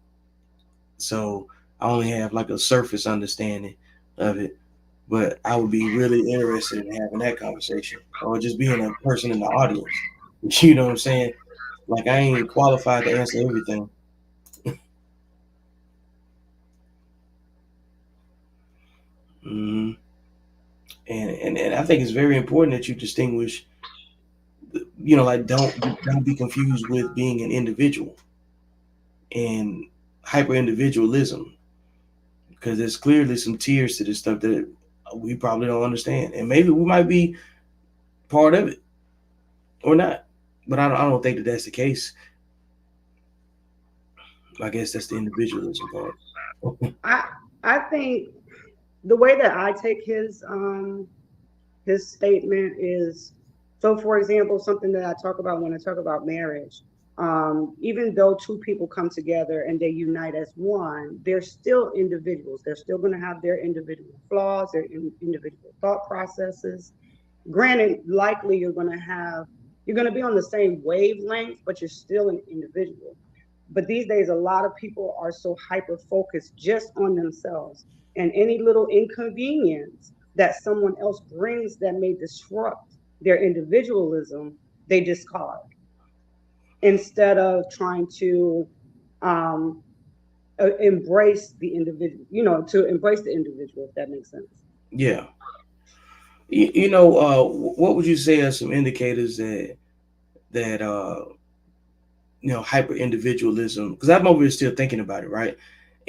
So I only have like a surface understanding of it, but I would be really interested in having that conversation or just being a person in the audience. You know what I'm saying? Like I ain't qualified to answer everything. hmm and I think it's very important that you distinguish. Like don't be confused with being an individual and hyper individualism, because there's clearly some tiers to this stuff that we probably don't understand, and maybe we might be part of it or not. But I don't think that that's the case. I guess that's the individualism part. I I think the way that I take his statement is, so for example, something that I talk about when I talk about marriage, even though two people come together and they unite as one, they're still individuals. They're still going to have their individual flaws, their individual thought processes. Granted, likely you're going to be on the same wavelength, but you're still an individual. But these days, a lot of people are so hyper focused just on themselves, and any little inconvenience that someone else brings that may disrupt their individualism, they discard instead of trying to um, embrace the individual, to embrace the individual, if that makes sense. Yeah. What would you say are some indicators that hyper individualism? Because I'm over here still thinking about it, right?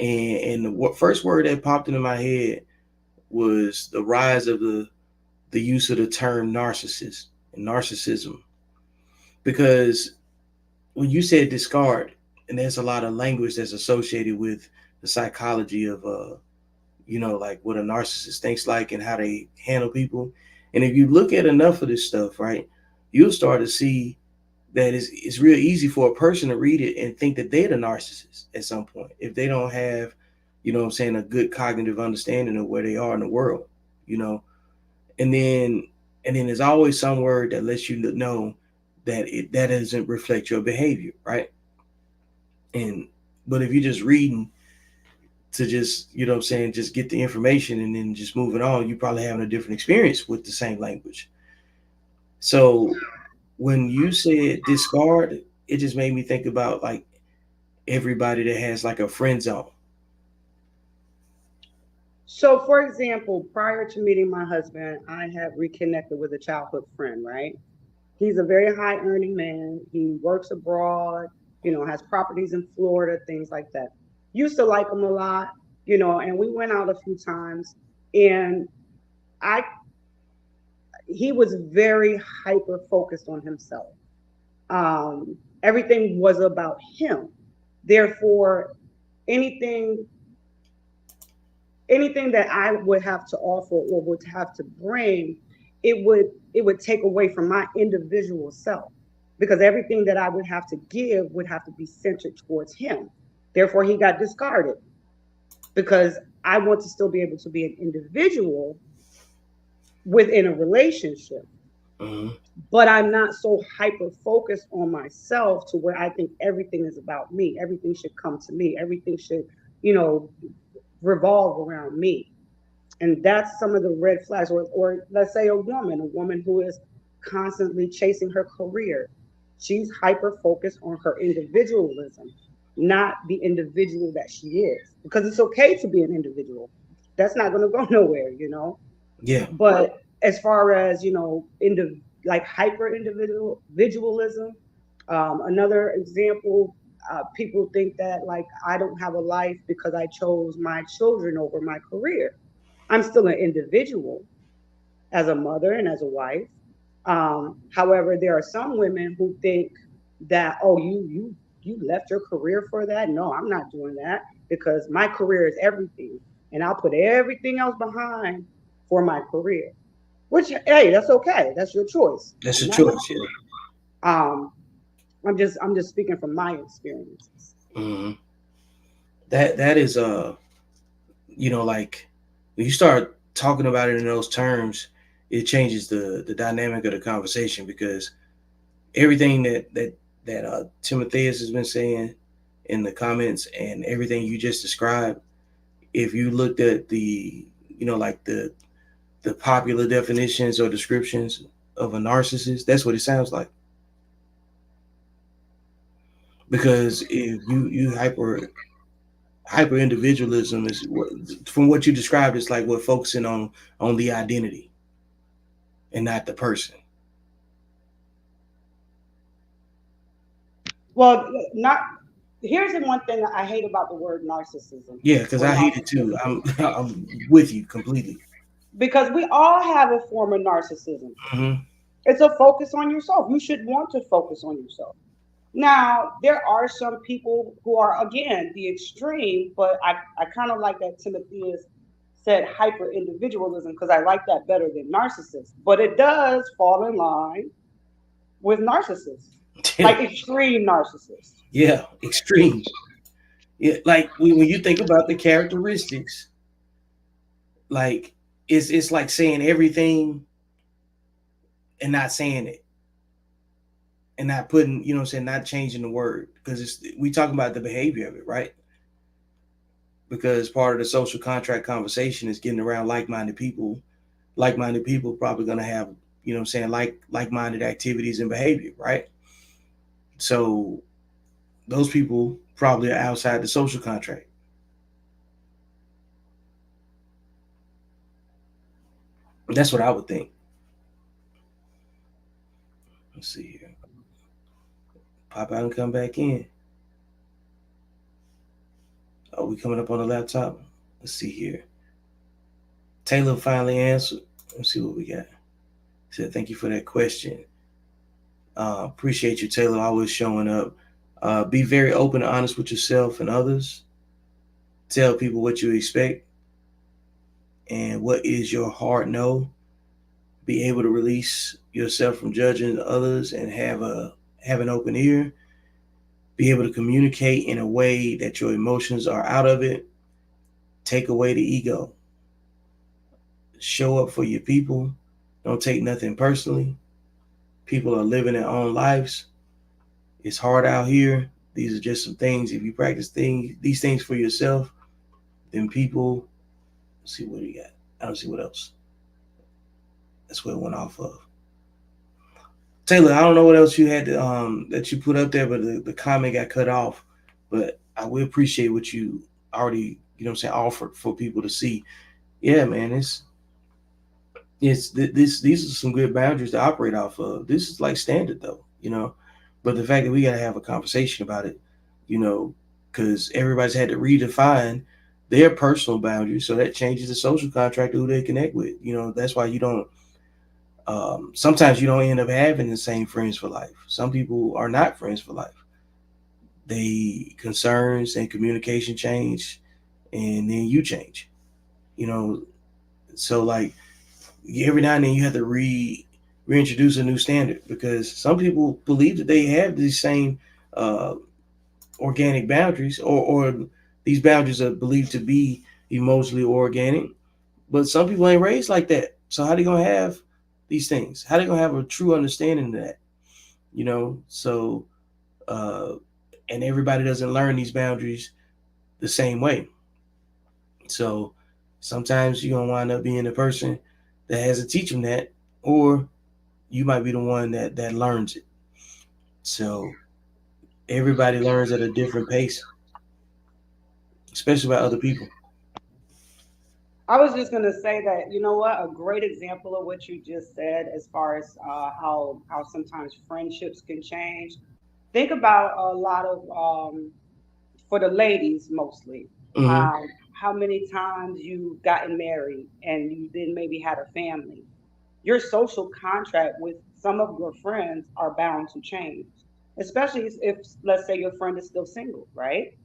And the first word that popped into my head was the rise of the use of the term narcissist and narcissism. Because when you said discard, and there's a lot of language that's associated with the psychology of like what a narcissist thinks like and how they handle people. And if you look at enough of this stuff, right, you'll start to see that it's real easy for a person to read it and think that they're the narcissist at some point if they don't have, a good cognitive understanding of where they are in the world, you know. And then there's always some word that lets you know that that doesn't reflect your behavior, right? And but if you're just reading to just, just get the information and then just moving on, you probably having a different experience with the same language. So when you said discard, it just made me think about like everybody that has like a friend zone. So, for example, prior to meeting my husband, I had reconnected with a childhood friend, right? He's a very high earning man. He works abroad, has properties in Florida, things like that. Used to like him a lot, and we went out a few times. And I he was very hyper focused on himself. Everything was about him. Therefore, anything anything that I would have to offer or would have to bring, it would take away from my individual self, because everything that I would have to give would have to be centered towards him. Therefore, he got discarded because I want to still be able to be an individual within a relationship, Mm-hmm. but I'm not so hyper focused on myself to where I think everything is about me. Everything should come to me. Everything should, you know, revolve around me. And that's some of the red flags. Or let's say a woman who is constantly chasing her career. She's hyper focused on her individualism, not the individual that she is. Because it's okay to be an individual. That's not going to go nowhere. Yeah. But as far as, like hyper individualism, another example, people think that like I don't have a life because I chose my children over my career. I'm still an individual as a mother and as a wife. However, there are some women who think that, oh, you left your career for that. No, I'm not doing that because my career is everything, and I'll put everything else behind for my career. Which, hey, that's okay. That's your choice. That's I'm a not. choice. Yeah. Um, I'm just speaking from my experiences. Mm-hmm. That is like when you start talking about it in those terms, it changes the dynamic of the conversation because everything that Timotheus has been saying in the comments and everything you just described, if you looked at the like the popular definitions or descriptions of a narcissist, that's what it sounds like. Because if you hyper individualism is what, from what you described, it's like we're focusing on the identity and not the person. Well, not here's the one thing I hate about the word narcissism Yeah, because or I hate it too. narcissism, I'm with you completely. because we all have a form of narcissism. Mm-hmm. It's a focus on yourself. You should want to focus on yourself. Now, there are some people who are, again, the extreme, but I kind of like that Timothy has said hyper individualism, because I like that better than narcissist. But it does fall in line with narcissists, like extreme narcissists. Yeah, extreme. Yeah, like when you think about the characteristics, like it's like saying everything and not saying it and not putting, not changing the word because it's we talking about the behavior of it, right? Because part of the social contract conversation is getting around like-minded people. Like-minded people probably going to have, like-minded activities and behavior, right? So those people probably are outside the social contract. That's what I would think. Let's see here. Pop out and come back in. Oh, we coming up on the laptop. Let's see here. Taylor finally answered. Let's see what we got. He said, thank you for that question. Appreciate you, Taylor, always showing up. Be very open and honest with yourself and others. Tell people what you expect and what is your heart no. Be able to release yourself from judging others and have an open ear. Be able to communicate in a way that your emotions are out of it. Take away the ego. Show up for your people. Don't take nothing personally. People are living their own lives. It's hard out here. These are just some things. If you practice these things for yourself, then people. Let's see what we got. I don't see what else. That's what it went off of. Taylor, I don't know what else you had that you put up there, but the comment got cut off. But I will appreciate what you already, offered for people to see. Yeah, man, these are some good boundaries to operate off of. This is like standard though. But the fact that we got to have a conversation about it, you know, because everybody's had to redefine their personal boundaries, so that changes the social contract of who they connect with. That's why you don't. Sometimes you don't end up having the same friends for life. Some people are not friends for life. They concerns and communication change, and then you change. You know, so like every now and then you have to reintroduce a new standard because some people believe that they have these same uh, organic boundaries, or these boundaries are believed to be emotionally organic, but some people ain't raised like that. So how they gonna have these things? How they gonna have a true understanding of that? So uh, and everybody doesn't learn these boundaries the same way. So sometimes you're gonna wind up being the person that has to teach them that, or you might be the one that learns it. So everybody learns at a different pace, especially by other people. I was just gonna say that, you know what, a great example of what you just said as far as how sometimes friendships can change. Think about a lot of for the ladies mostly, Hmm. how many times you've gotten married and you then maybe had a family. Your social contract with some of your friends are bound to change, especially if let's say your friend is still single, right?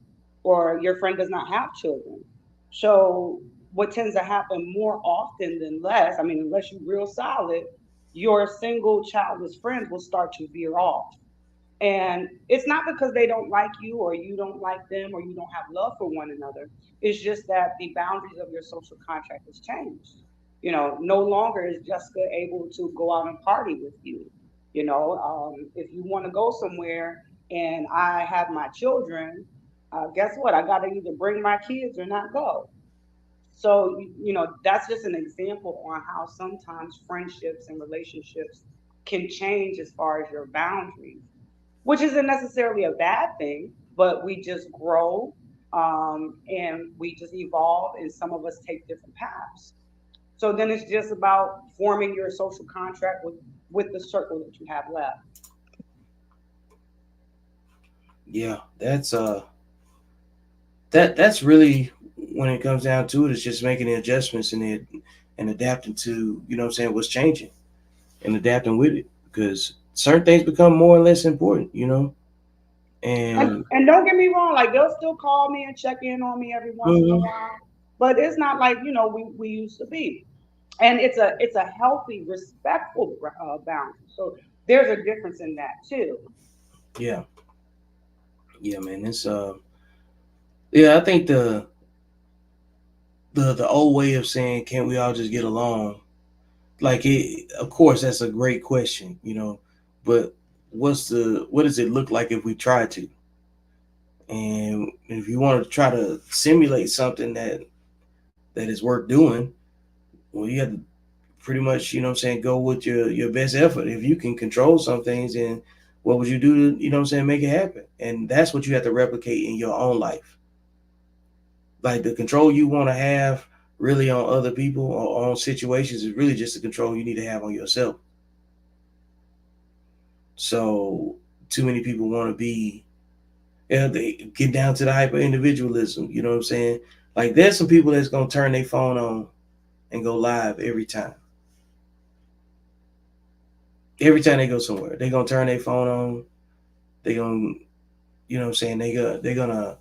Or your friend does not have children. So what tends to happen more often than less, I mean, unless you're real solid, your single childless friends will start to veer off. And it's not because they don't like you or you don't like them or you don't have love for one another. It's just that the boundaries of your social contract has changed. No longer is Jessica able to go out and party with you. If you want to go somewhere and I have my children, guess what? I got to either bring my kids or not go. So, that's just an example on how sometimes friendships and relationships can change as far as your boundaries, which isn't necessarily a bad thing, but we just grow, and we just evolve, and some of us take different paths. So then it's just about forming your social contract with the circle that you have left. Yeah, that's really when it comes down to it. It's just making the adjustments and adapting to what's changing and adapting with it because certain things become more or less important. And, And and don't get me wrong, like they'll still call me and check in on me every once in a mhm, while, but it's not like we used to be. And it's a healthy, respectful boundary. So there's a difference in that too. yeah, yeah, man. It's yeah. I think the old way of saying can't we all just get along, like it, of course that's a great question, but what does it look like if we try to, and if you want to try to simulate something that is worth doing, well, you have to pretty much go with your best effort. If you can control some things, then what would you do to make it happen? And that's what you have to replicate in your own life. Like the control you want to have really on other people or on situations is really just the control you need to have on yourself. So too many people want to be, they get down to the hyper individualism. You know what I'm saying? Like there's some people that's gonna turn their phone on and go live every time. Every time they go somewhere, they're gonna turn their phone on. They gonna, you know what I'm saying? They're gonna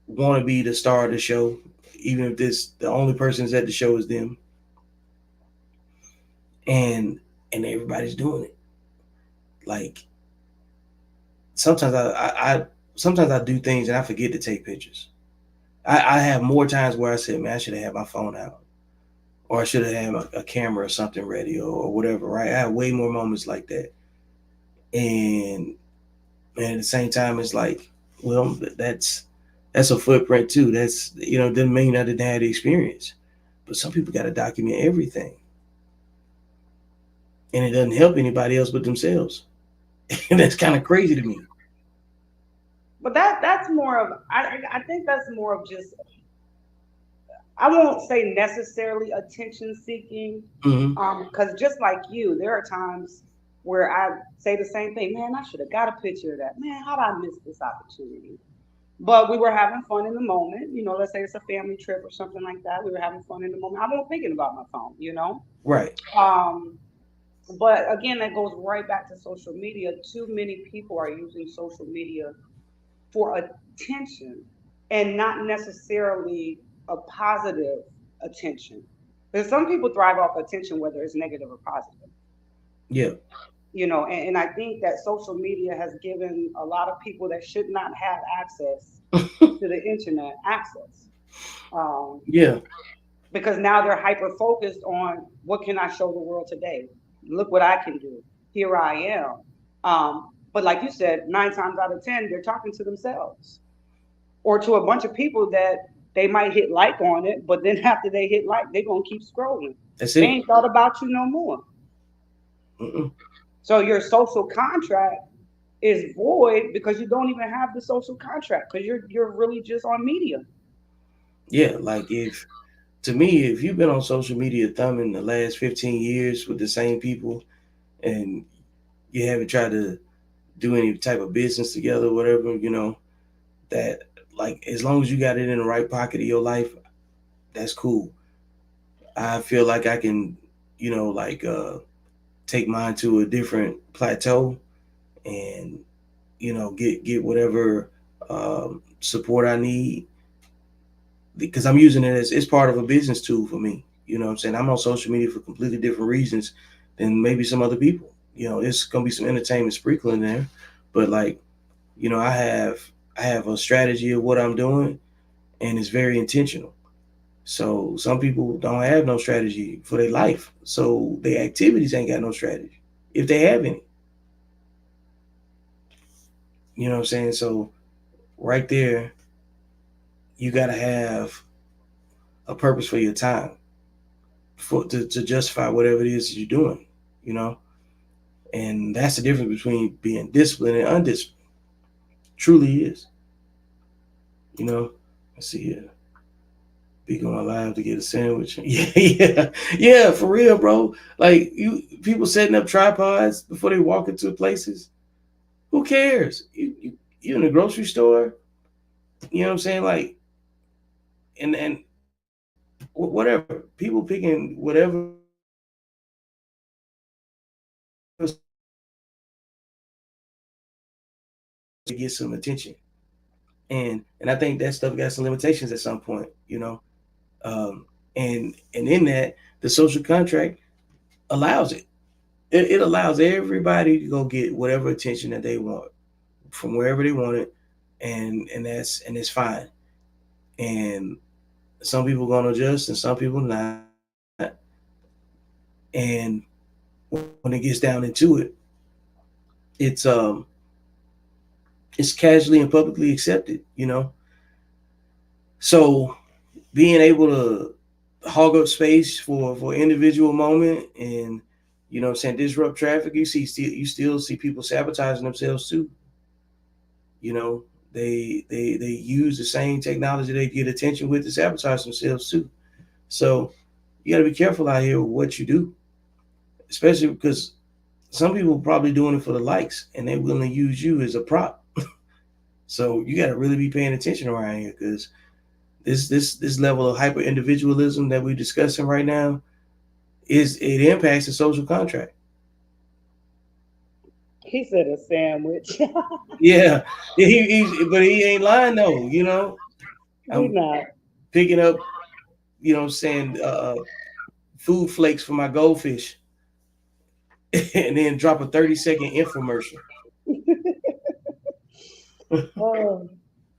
want to be the star of the show, even if this the only person that's at the show is them, and and everybody's doing it. Like sometimes I sometimes I do things and I forget to take pictures. I have more times where I said, man, I should have had my phone out, or I should have had a camera or something ready, or whatever. Right? I have way more moments like that, and at the same time, it's like, well, that's a footprint too. That's doesn't mean I didn't have the experience, but some people got to document everything, and it doesn't help anybody else but themselves, and that's kind of crazy to me. But that's more of I think that's more of just, I won't say necessarily attention seeking, Hmm. because just like you, there are times where I say the same thing. Man, I should have got a picture of that. Man, how did I miss this opportunity? But we were having fun in the moment. Let's say it's a family trip or something like that. We were having fun in the moment. I wasn't thinking about my phone. Right. Um, but again, that goes right back to social media. Too many people are using social media for attention and not necessarily a positive attention. Because some people thrive off attention, whether it's negative or positive. Yeah. And I think that social media has given a lot of people that should not have access to the internet access. Um, Yeah. because now they're hyper focused on what can I show the world today? Look what I can do. Here I am. But like you said, 9 times out of 10, they're talking to themselves or to a bunch of people that they might hit like on it, but then after they hit like, they're gonna keep scrolling. That's They it. ain't thought about you no more. Mm-mm. So your social contract is void because you don't even have the social contract because you're really just on media. Yeah. Like if to me, if you've been on social media thumbing the last 15 years with the same people, and you haven't tried to do any type of business together, or whatever, that like as long as you got it in the right pocket of your life, that's cool. I feel like I can, like take mine to a different plateau and get whatever support I need because I'm using it as it's part of a business tool for me. You know what I'm saying? I'm on social media for completely different reasons than maybe some other people. It's gonna be some entertainment sprinkling there, but like, I have a strategy of what I'm doing and it's very intentional. So some people don't have no strategy for their life. So their activities ain't got no strategy. If they have any. You know what I'm saying? So right there, you gotta have a purpose for your time to justify whatever it is you're doing, you know? And that's the difference between being disciplined and undisciplined. Truly is. You know? Let's see here. Be going live to get a sandwich. Yeah, yeah, yeah, for real, bro. Like people setting up tripods before they walk into places. Who cares? You in the grocery store. You know what I'm saying? Like, and whatever people picking whatever to get some attention. And I think that stuff got some limitations at some point. Um, and in that the social contract allows it. It allows everybody to go get whatever attention that they want from wherever they want it, and it's fine. And some people gonna adjust and some people not. And when it gets down into it, it's it's casually and publicly accepted. So being able to hog up space for individual moment and what I'm saying, disrupt traffic, you still see people sabotaging themselves too. You know, they use the same technology they get attention with to sabotage themselves too. So you got to be careful out here with what you do, especially because some people are probably doing it for the likes and they're willing to use you as a prop. So you got to really be paying attention around here because this level of hyper individualism that we're discussing right now it impacts the social contract. He said a sandwich. Yeah, but he ain't lying though. We I'm not. picking up, saying food flakes for my goldfish, and then drop a 30-second infomercial. Oh.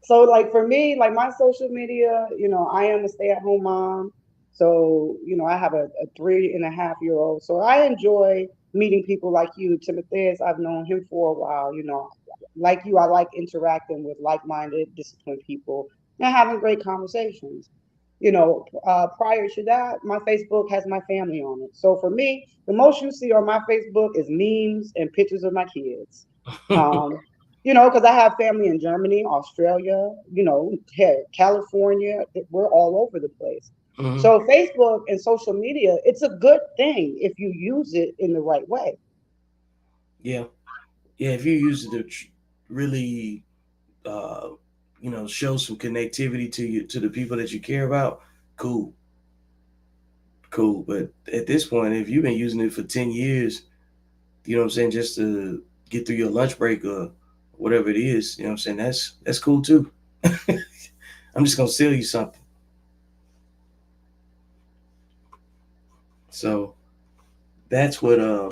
So like for me, like my social media, I am a stay-at-home mom. So, I have a 3.5-year-old. So I enjoy meeting people like you. Timotheus, I've known him for a while, Like you, I like interacting with like-minded, disciplined people and having great conversations. Prior to that, my Facebook has my family on it. So for me, the most you see on my Facebook is memes and pictures of my kids. Um, because I have family in Germany, Australia, heck, California. We're all over the place. Hmm. So Facebook and social media, it's a good thing if you use it in the right way. Yeah, yeah. If you use it to really, uh, show some connectivity to you to the people that you care about, cool, cool. But at this point, if you've been using it for 10 years, what I'm saying, just to get through your lunch break or whatever it is, what I'm saying, that's cool too. I'm just gonna sell you something. So that's what uh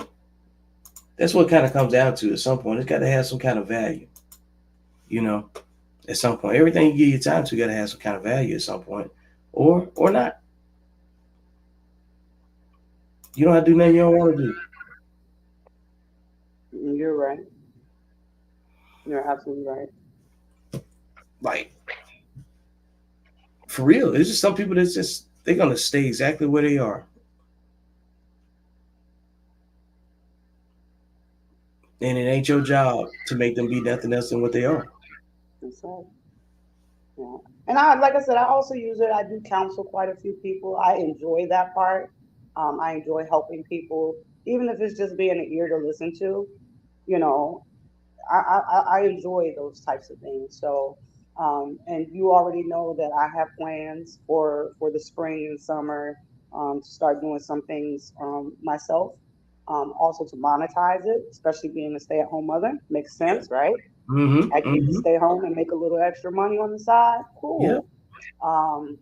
that's what kind of comes down to at some point. It's got to have some kind of value, you know. At some point, everything you give your time to got to have some kind of value at some point, or not. You don't have to do nothing you don't want to do. You're right. You're absolutely right. Like for real, it's just some people that's just they're gonna stay exactly where they are, and it ain't your job to make them be nothing else than what they are. That's right. Yeah. And like I said, I also use it. I do counsel quite a few people. I enjoy that part. I enjoy helping people, even if it's just being an ear to listen to. You know, I enjoy those types of things. So, and you already know that I have plans for the spring and summer to start doing some things myself. Also to monetize it, especially being a stay-at-home mother, makes Yeah. sense, right? Mm-hmm. I get to Mm-hmm. stay home and make a little extra money on the side. Yeah. Cool. Um,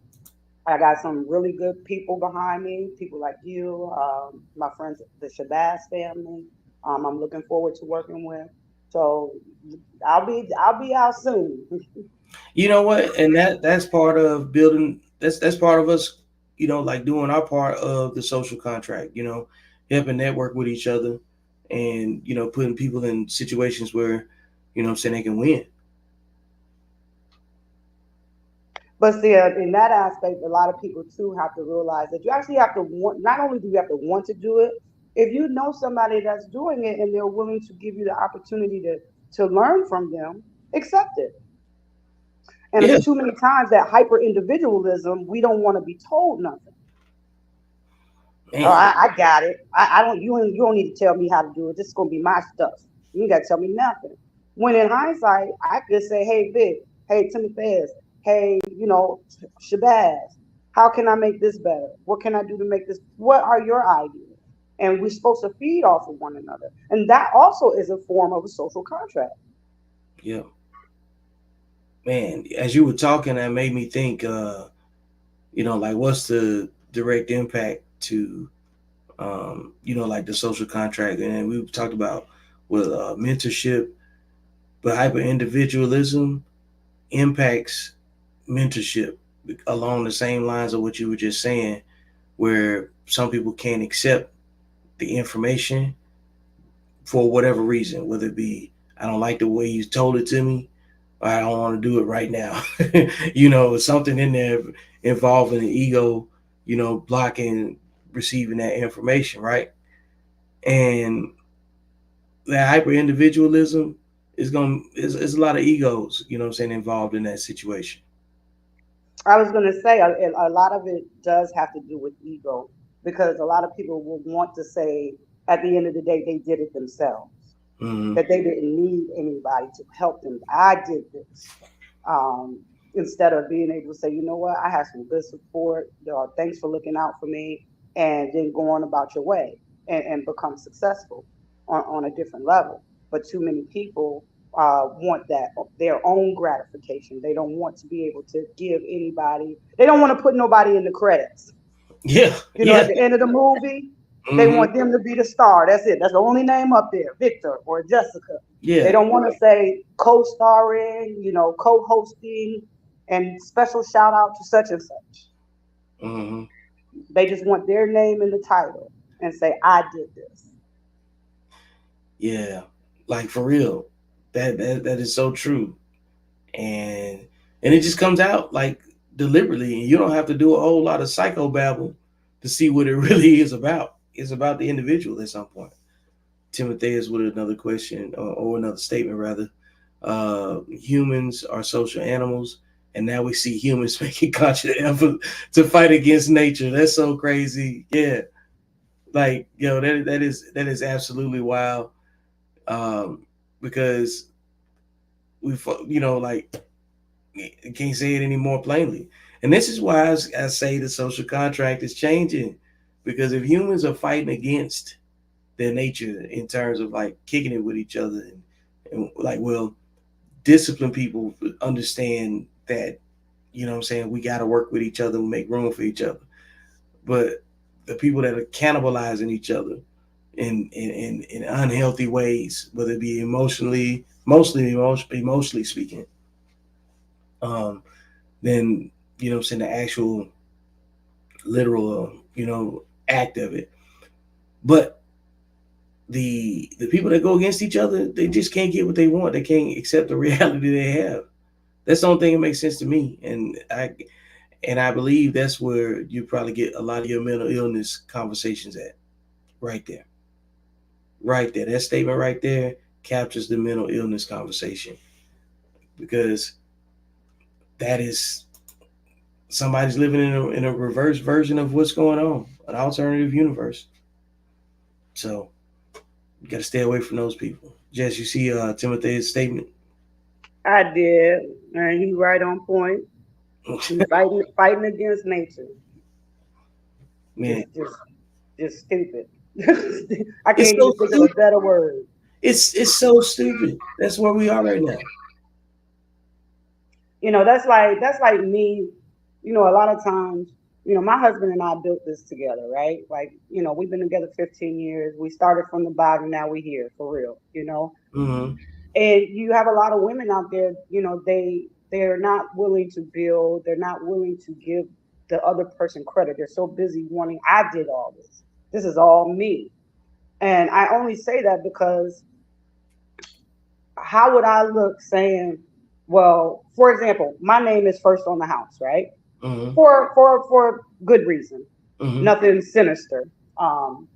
I got some really good people behind me, people like you, my friends, the Shabazz family. I'm looking forward to working with. So I'll be out soon. You know what? And that's part of building. That's part of us. Like doing our part of the social contract. Helping network with each other, and putting people in situations where, what I'm saying, they can win. But see, in that aspect, a lot of people too have to realize that you actually have to want. Not only do you have to want to do it, if you know somebody that's doing it and they're willing to give you the opportunity to learn from them, accept it. And Yeah, it's too many times that hyper individualism, we don't want to be told nothing. Oh, man. I got it. I don't. You don't need to tell me how to do it. This is gonna be my stuff. You ain't got to tell me nothing. When in hindsight, I could say, "Hey, Vic. Hey, Timothy. Hey, Shabazz. How can I make this better? What can I do to make this? What are your ideas?" And we're supposed to feed off of one another, and that also is a form of a social contract. Yeah, man. As you were talking, that made me think. Like what's the direct impact to, like the social contract, and we talked about with mentorship, but hyper individualism impacts mentorship along the same lines of what you were just saying, where some people can't accept the information for whatever reason, whether it be I don't like the way you told it to me, or I don't want to do it right now. Something in there involving the ego, blocking receiving that information, right? And that hyper individualism is a lot of egos, what I'm saying, involved in that situation. I was going to say a lot of it does have to do with ego because a lot of people will want to say at the end of the day they did it themselves, Mm-hmm. that they didn't need anybody to help them. I did this. Instead of being able to say, you know what, I had some good support. Thanks for looking out for me, and then go on about your way and become successful on a different level. But too many people want that their own gratification. They don't want to be able to give anybody. They don't want to put nobody in the credits. Yeah, At yeah. the end of the movie, they Hmm. want them to be the star. That's it. That's the only name up there, Victor or Jessica. They Yeah. don't want to say co-starring, co-hosting, and special shout out to such and such. Hmm. They just want their name in the title and say, "I did this." Yeah. Like for real. That is so true. And it just comes out like deliberately, and you don't have to do a whole lot of psychobabble to see what it really is about. It's about the individual at some point. Timothy is with another question, or another statement rather. Humans are social animals, and now we see humans making conscious effort to fight against nature. That's so crazy. Yeah, like that is absolutely wild. Because we, like, I can't say it any more plainly. And this is why I say the social contract is changing, because if humans are fighting against their nature in terms of like kicking it with each other, and like, well, disciplined people understand that, what I'm saying, we got to work with each other and make room for each other. But the people that are cannibalizing each other in unhealthy ways, whether it be emotionally speaking, um, then, what I'm saying, the actual literal, act of it. But the people that go against each other, they just can't get what they want. They can't accept the reality they have. That's the only thing that makes sense to me. And I believe that's where you probably get a lot of your mental illness conversations at. Right there. Right there. That statement right there captures the mental illness conversation, because that is somebody's living in a reverse version of what's going on, an alternative universe. So you got to stay away from those people. Jess, you see Timothy's statement? I did, and he right on point. He fighting against nature. Man, Just stupid. I it's can't so even think of a stupid. better word. It's so stupid. That's where we are right now. That's like me. A lot of times, my husband and I built this together, right? Like, we've been together 15 years. We started from the bottom, now we're here for real. Hmm. And you have a lot of women out there, they're not willing to build, they're not willing to give the other person credit. They're so busy wanting, I did all this. This is all me. And I only say that because how would I look saying, well, for example, my name is first on the house, right? Hmm. For good reason, Hmm. nothing sinister. Um,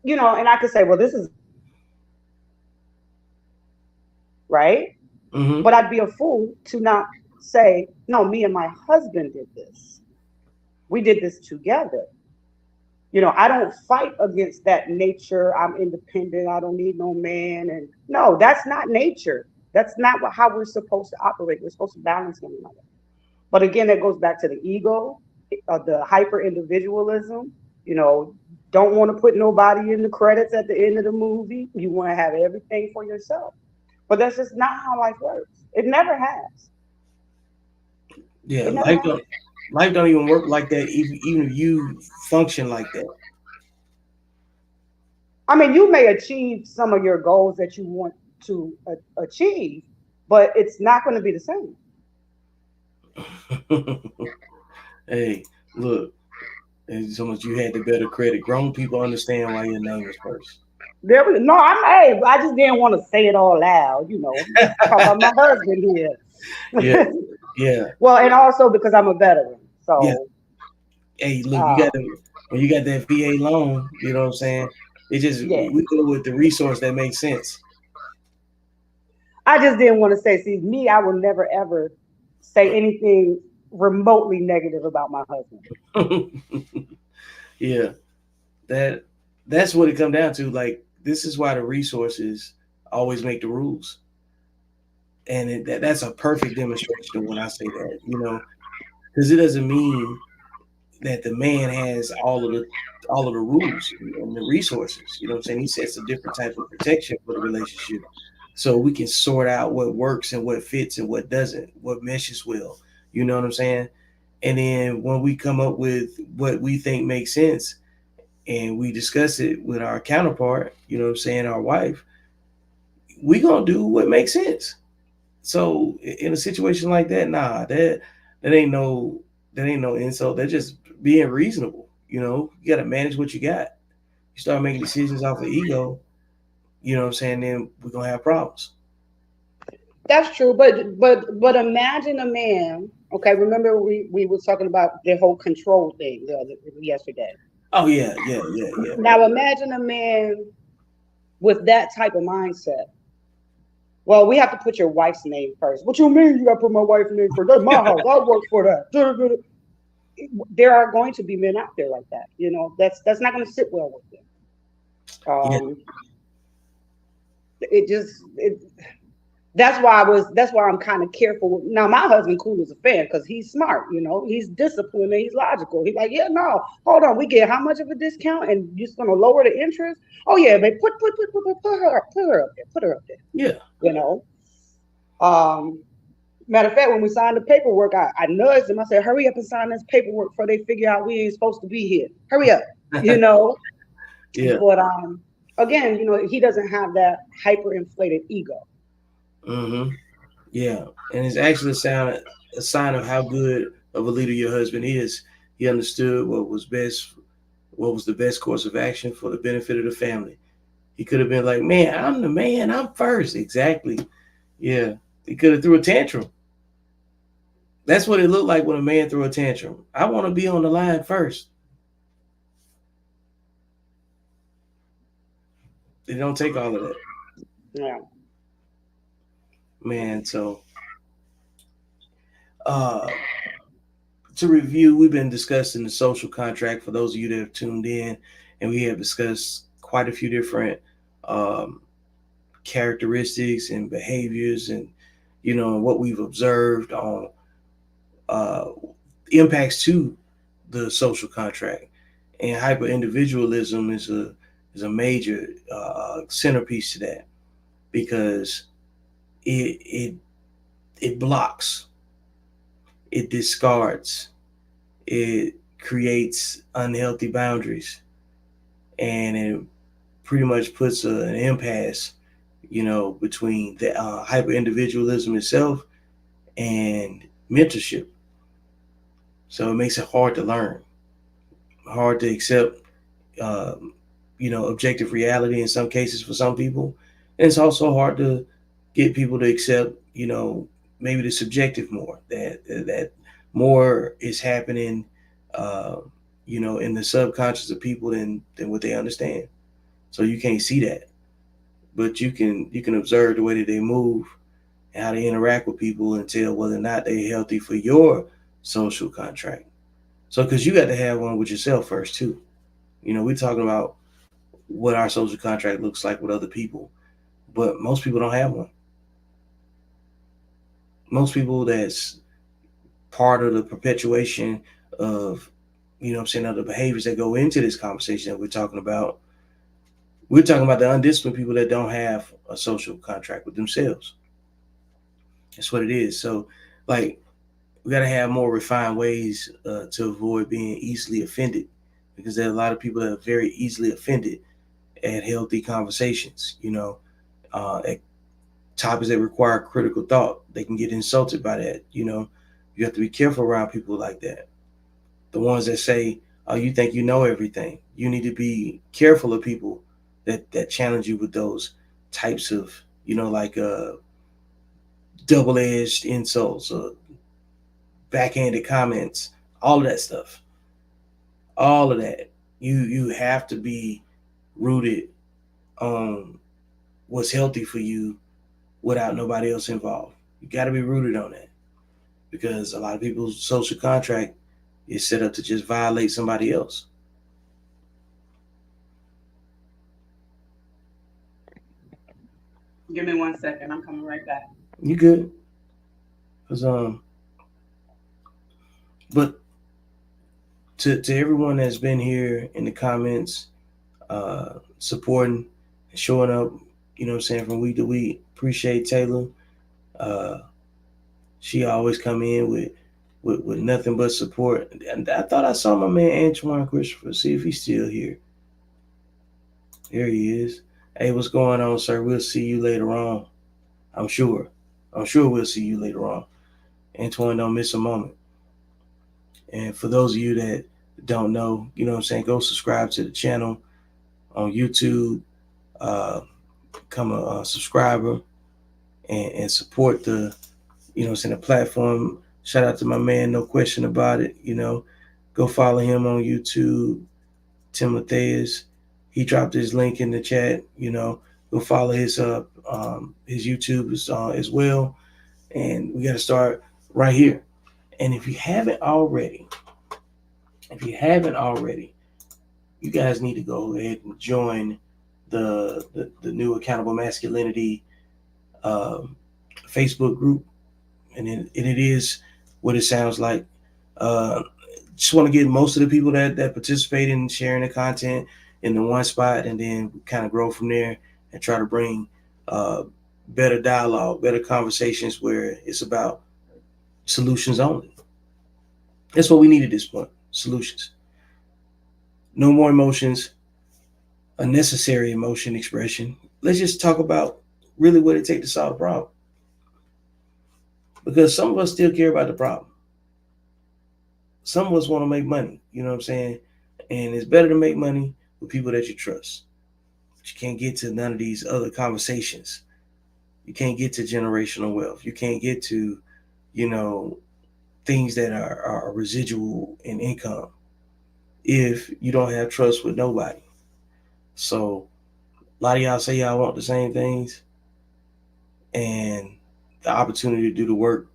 and I could say, well, this is right, Hmm. but I'd be a fool to not say, no, me and my husband did this. We did this together. I don't fight against that nature. I'm independent. I don't need no man. And no, that's not nature. That's not how we're supposed to operate. We're supposed to balance one another. But again, that goes back to the ego, the hyper individualism. You know, don't want to put nobody in the credits at the end of the movie. You want to have everything for yourself. But that's just not how life works. It never has. Yeah, It never has. life don't even work like that. Even if you function like that. I mean, you may achieve some of your goals that you want to achieve, but it's not going to be the same. Hey, look, it's so much you had the better credit. Grown people understand why your name is first. No, hey, I just didn't want to say it all loud. Talk about my husband Yeah, here. yeah, Well, and also because I'm a veteran. yeah. So, Hey, look, uh, when you got that VA loan, you know what I'm saying? It just yeah, we go with the resource that makes sense. I just didn't want to say, see, me, I will never ever say anything remotely negative about my husband. Yeah, that that's what it come down to. Like, this is why the resources always make the rules, and that's a perfect demonstration of when I say that. Because it doesn't mean that the man has all of the rules and the resources. You know what I'm saying? He sets a different type of protection for the relationship. so we can sort out what works and what fits and what doesn't, what meshes well. You know what I'm saying? And then when we come up with what we think makes sense and we discuss it with our counterpart, you know what I'm saying, our wife, we gonna do what makes sense. So in a situation like that, nah, that ain't no that ain't no insult. That's just being reasonable. You know, you gotta manage what you got. You start making decisions off of ego, you know what I'm saying, then we're gonna have problems. That's true, but imagine a man. Okay, remember we were talking about the whole control thing yesterday. Oh yeah, yeah, yeah, yeah. Now imagine a man with that type of mindset. Well, we have to put your wife's name first. What you mean you got to put my wife's name first? That's my house. I work for that. There are going to be men out there like that. You know, that's not going to sit well with them. Yeah, It just it that's why I'm kind of careful. Now my husband cool as a fan because he's smart, you know, he's disciplined and he's logical. He's like, yeah, no, hold on, we get how much of a discount and you're just gonna lower the interest? Oh yeah, but put her up there, yeah. you know. Um, Matter of fact, when we signed the paperwork, I nudged him. I said, hurry up and sign this paperwork before they figure out we ain't supposed to be here. Hurry up, you know. Yeah. But again, you know, he doesn't have that hyperinflated ego. Mm-hmm. Yeah. And it's actually a sign of how good of a leader your husband is. He understood what was the best course of action for the benefit of the family. He could have been like, man, I'm the man, I'm first. Exactly. Yeah. He could have threw a tantrum. That's what it looked like when a man threw a tantrum. I want to be on the line first. It don't take all of that. Yeah. Man, so uh to review, we've been discussing the social contract for those of you that have tuned in, and we have discussed quite a few different um, characteristics and behaviors, and what we've observed on uh, impacts to the social contract. And hyper individualism is a major centerpiece to that because it it it blocks, it discards, it creates unhealthy boundaries, and it pretty much puts an impasse, between the hyper individualism itself and mentorship. So it makes it hard to learn, hard to accept, um, objective reality in some cases for some people. And it's also hard to get people to accept, maybe the subjective more, that more is happening, uh, in the subconscious of people than what they understand. So you can't see that, but you can observe the way that they move and how they interact with people and tell whether or not they're healthy for your social contract. So because you got to have one with yourself first too. We're talking about what our social contract looks like with other people, but most people don't have one. Most people, that's part of the perpetuation of, I'm saying, of the behaviors that go into this conversation that we're talking about. We're talking about the undisciplined people that don't have a social contract with themselves. That's what it is. So, like, we got to have more refined ways to avoid being easily offended, because there are a lot of people that are very easily offended at healthy conversations. At topics that require critical thought, they can get insulted by that. You have to be careful around people like that. The ones that say, "Oh, you think you know everything." You need to be careful of people that challenge you with those types of, like double-edged insults or backhanded comments, all of that stuff, all of that. You have to be rooted on what's healthy for you without nobody else involved. You got to be rooted on that, because a lot of people's social contract is set up to just violate somebody else. Give me 1 second. I'm coming right back. You good? Cause but to everyone that's been here in the comments, supporting and showing up, you know what I'm saying, from week to week. Appreciate Taylor. Uh, she always come in with nothing but support. And I thought I saw my man Antoine Christopher. See if he's still here. There he is. Hey, what's going on, sir? We'll see you later on. I'm sure. I'm sure we'll see you later on. Antoine, don't miss a moment. And for those of you that don't know, you know what I'm saying, go subscribe to the channel on YouTube. Become a subscriber and support the, you know what I'm saying, the platform. Shout out to my man, no question about it. You know, go follow him on YouTube, Tim Matthias. He dropped his link in the chat. You know, go follow his YouTube as well. And we got to start right here. And if you haven't already, you guys need to go ahead and join the new Accountable Masculinity Facebook group, and it is what it sounds like. Just want to get most of the people that participate in sharing the content in the one spot, and then kind of grow from there and try to bring better dialogue, better conversations where it's about solutions only. That's what we need at this point. Solutions. No more emotions, unnecessary emotion expression. Let's just talk about really what it takes to solve the problem. Because some of us still care about the problem. Some of us want to make money, you know what I'm saying? And it's better to make money with people that you trust. But you can't get to none of these other conversations. You can't get to generational wealth. You can't get to, you know, things that are residual in income if you don't have trust with nobody. So a lot of y'all say y'all want the same things, and the opportunity to do the work,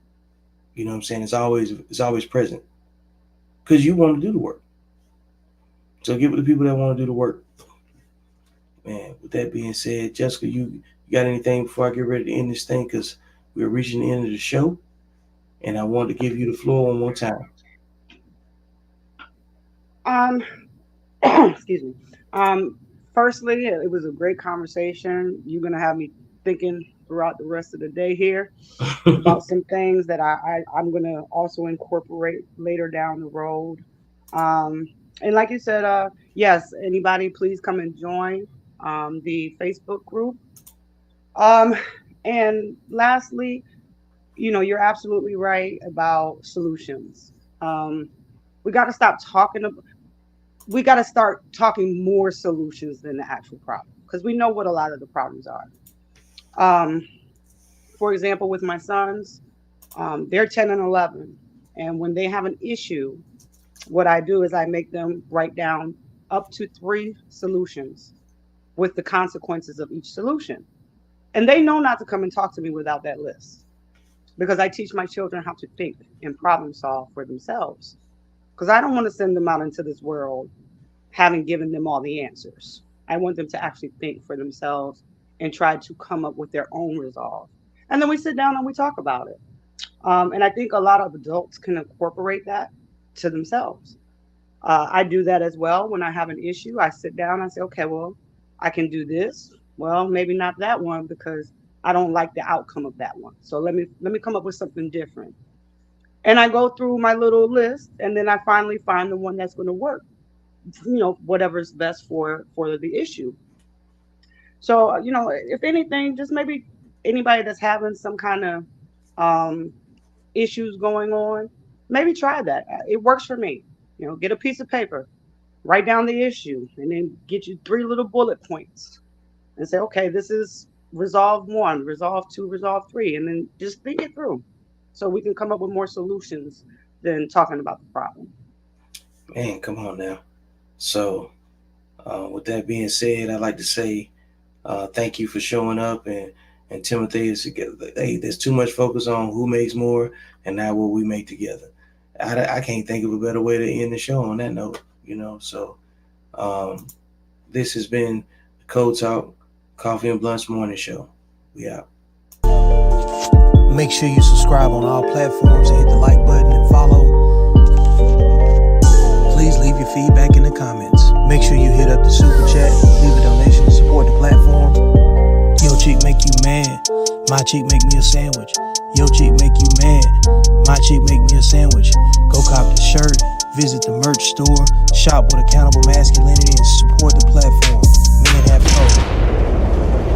you know what I'm saying, it's always present because you want to do the work. So get with the people that want to do the work. Man, with that being said, Jessica, you got anything before I get ready to end this thing? Because we're reaching the end of the show, and I wanted to give you the floor one more time. Excuse me. Firstly, it was a great conversation. You're gonna have me thinking throughout the rest of the day here about some things that I'm gonna also incorporate later down the road. And like you said, yes, anybody please come and join the Facebook group. Um, and lastly, you're absolutely right about solutions. Um, we got to stop talking. We got to start talking more solutions than the actual problem because we know what a lot of the problems are. Um, for example, with my sons, they're 10 and 11. And when they have an issue, what I do is I make them write down up to 3 solutions with the consequences of each solution. And they know not to come and talk to me without that list because I teach my children how to think and problem solve for themselves. Because I don't want to send them out into this world having given them all the answers. I want them to actually think for themselves and try to come up with their own resolve. And then we sit down and we talk about it. And I think a lot of adults can incorporate that to themselves. I do that as well. When I have an issue, I sit down and I say, okay, well, I can do this. Well, maybe not that one because I don't like the outcome of that one. So let me come up with something different. And I go through my little list, and then I finally find the one that's going to work. Whatever's best for the issue. So if anything, just maybe anybody that's having some kind of um, issues going on, maybe try that. It works for me. Get a piece of paper, write down the issue, and then get you 3 little bullet points, and say, okay, this is resolve 1, resolve 2, resolve 3, and then just think it through, so we can come up with more solutions than talking about the problem. Man, come on now. So, with that being said, I'd like to say thank you for showing up, and Timothy is together. Hey, there's too much focus on who makes more and not what we make together. I can't think of a better way to end the show on that note, So, this has been the Code Talk Coffee and Blunts Morning Show. We out. Make sure you subscribe on all platforms and hit the like button and follow. Please leave your feedback in the comments. Make sure you hit up the super chat, leave a donation to support the platform. Yo, My chick make me a sandwich. Your chick make you mad. My chick make me a sandwich. Go cop the shirt, visit the merch store, shop with Accountable Masculinity, and support the platform. Men have hope.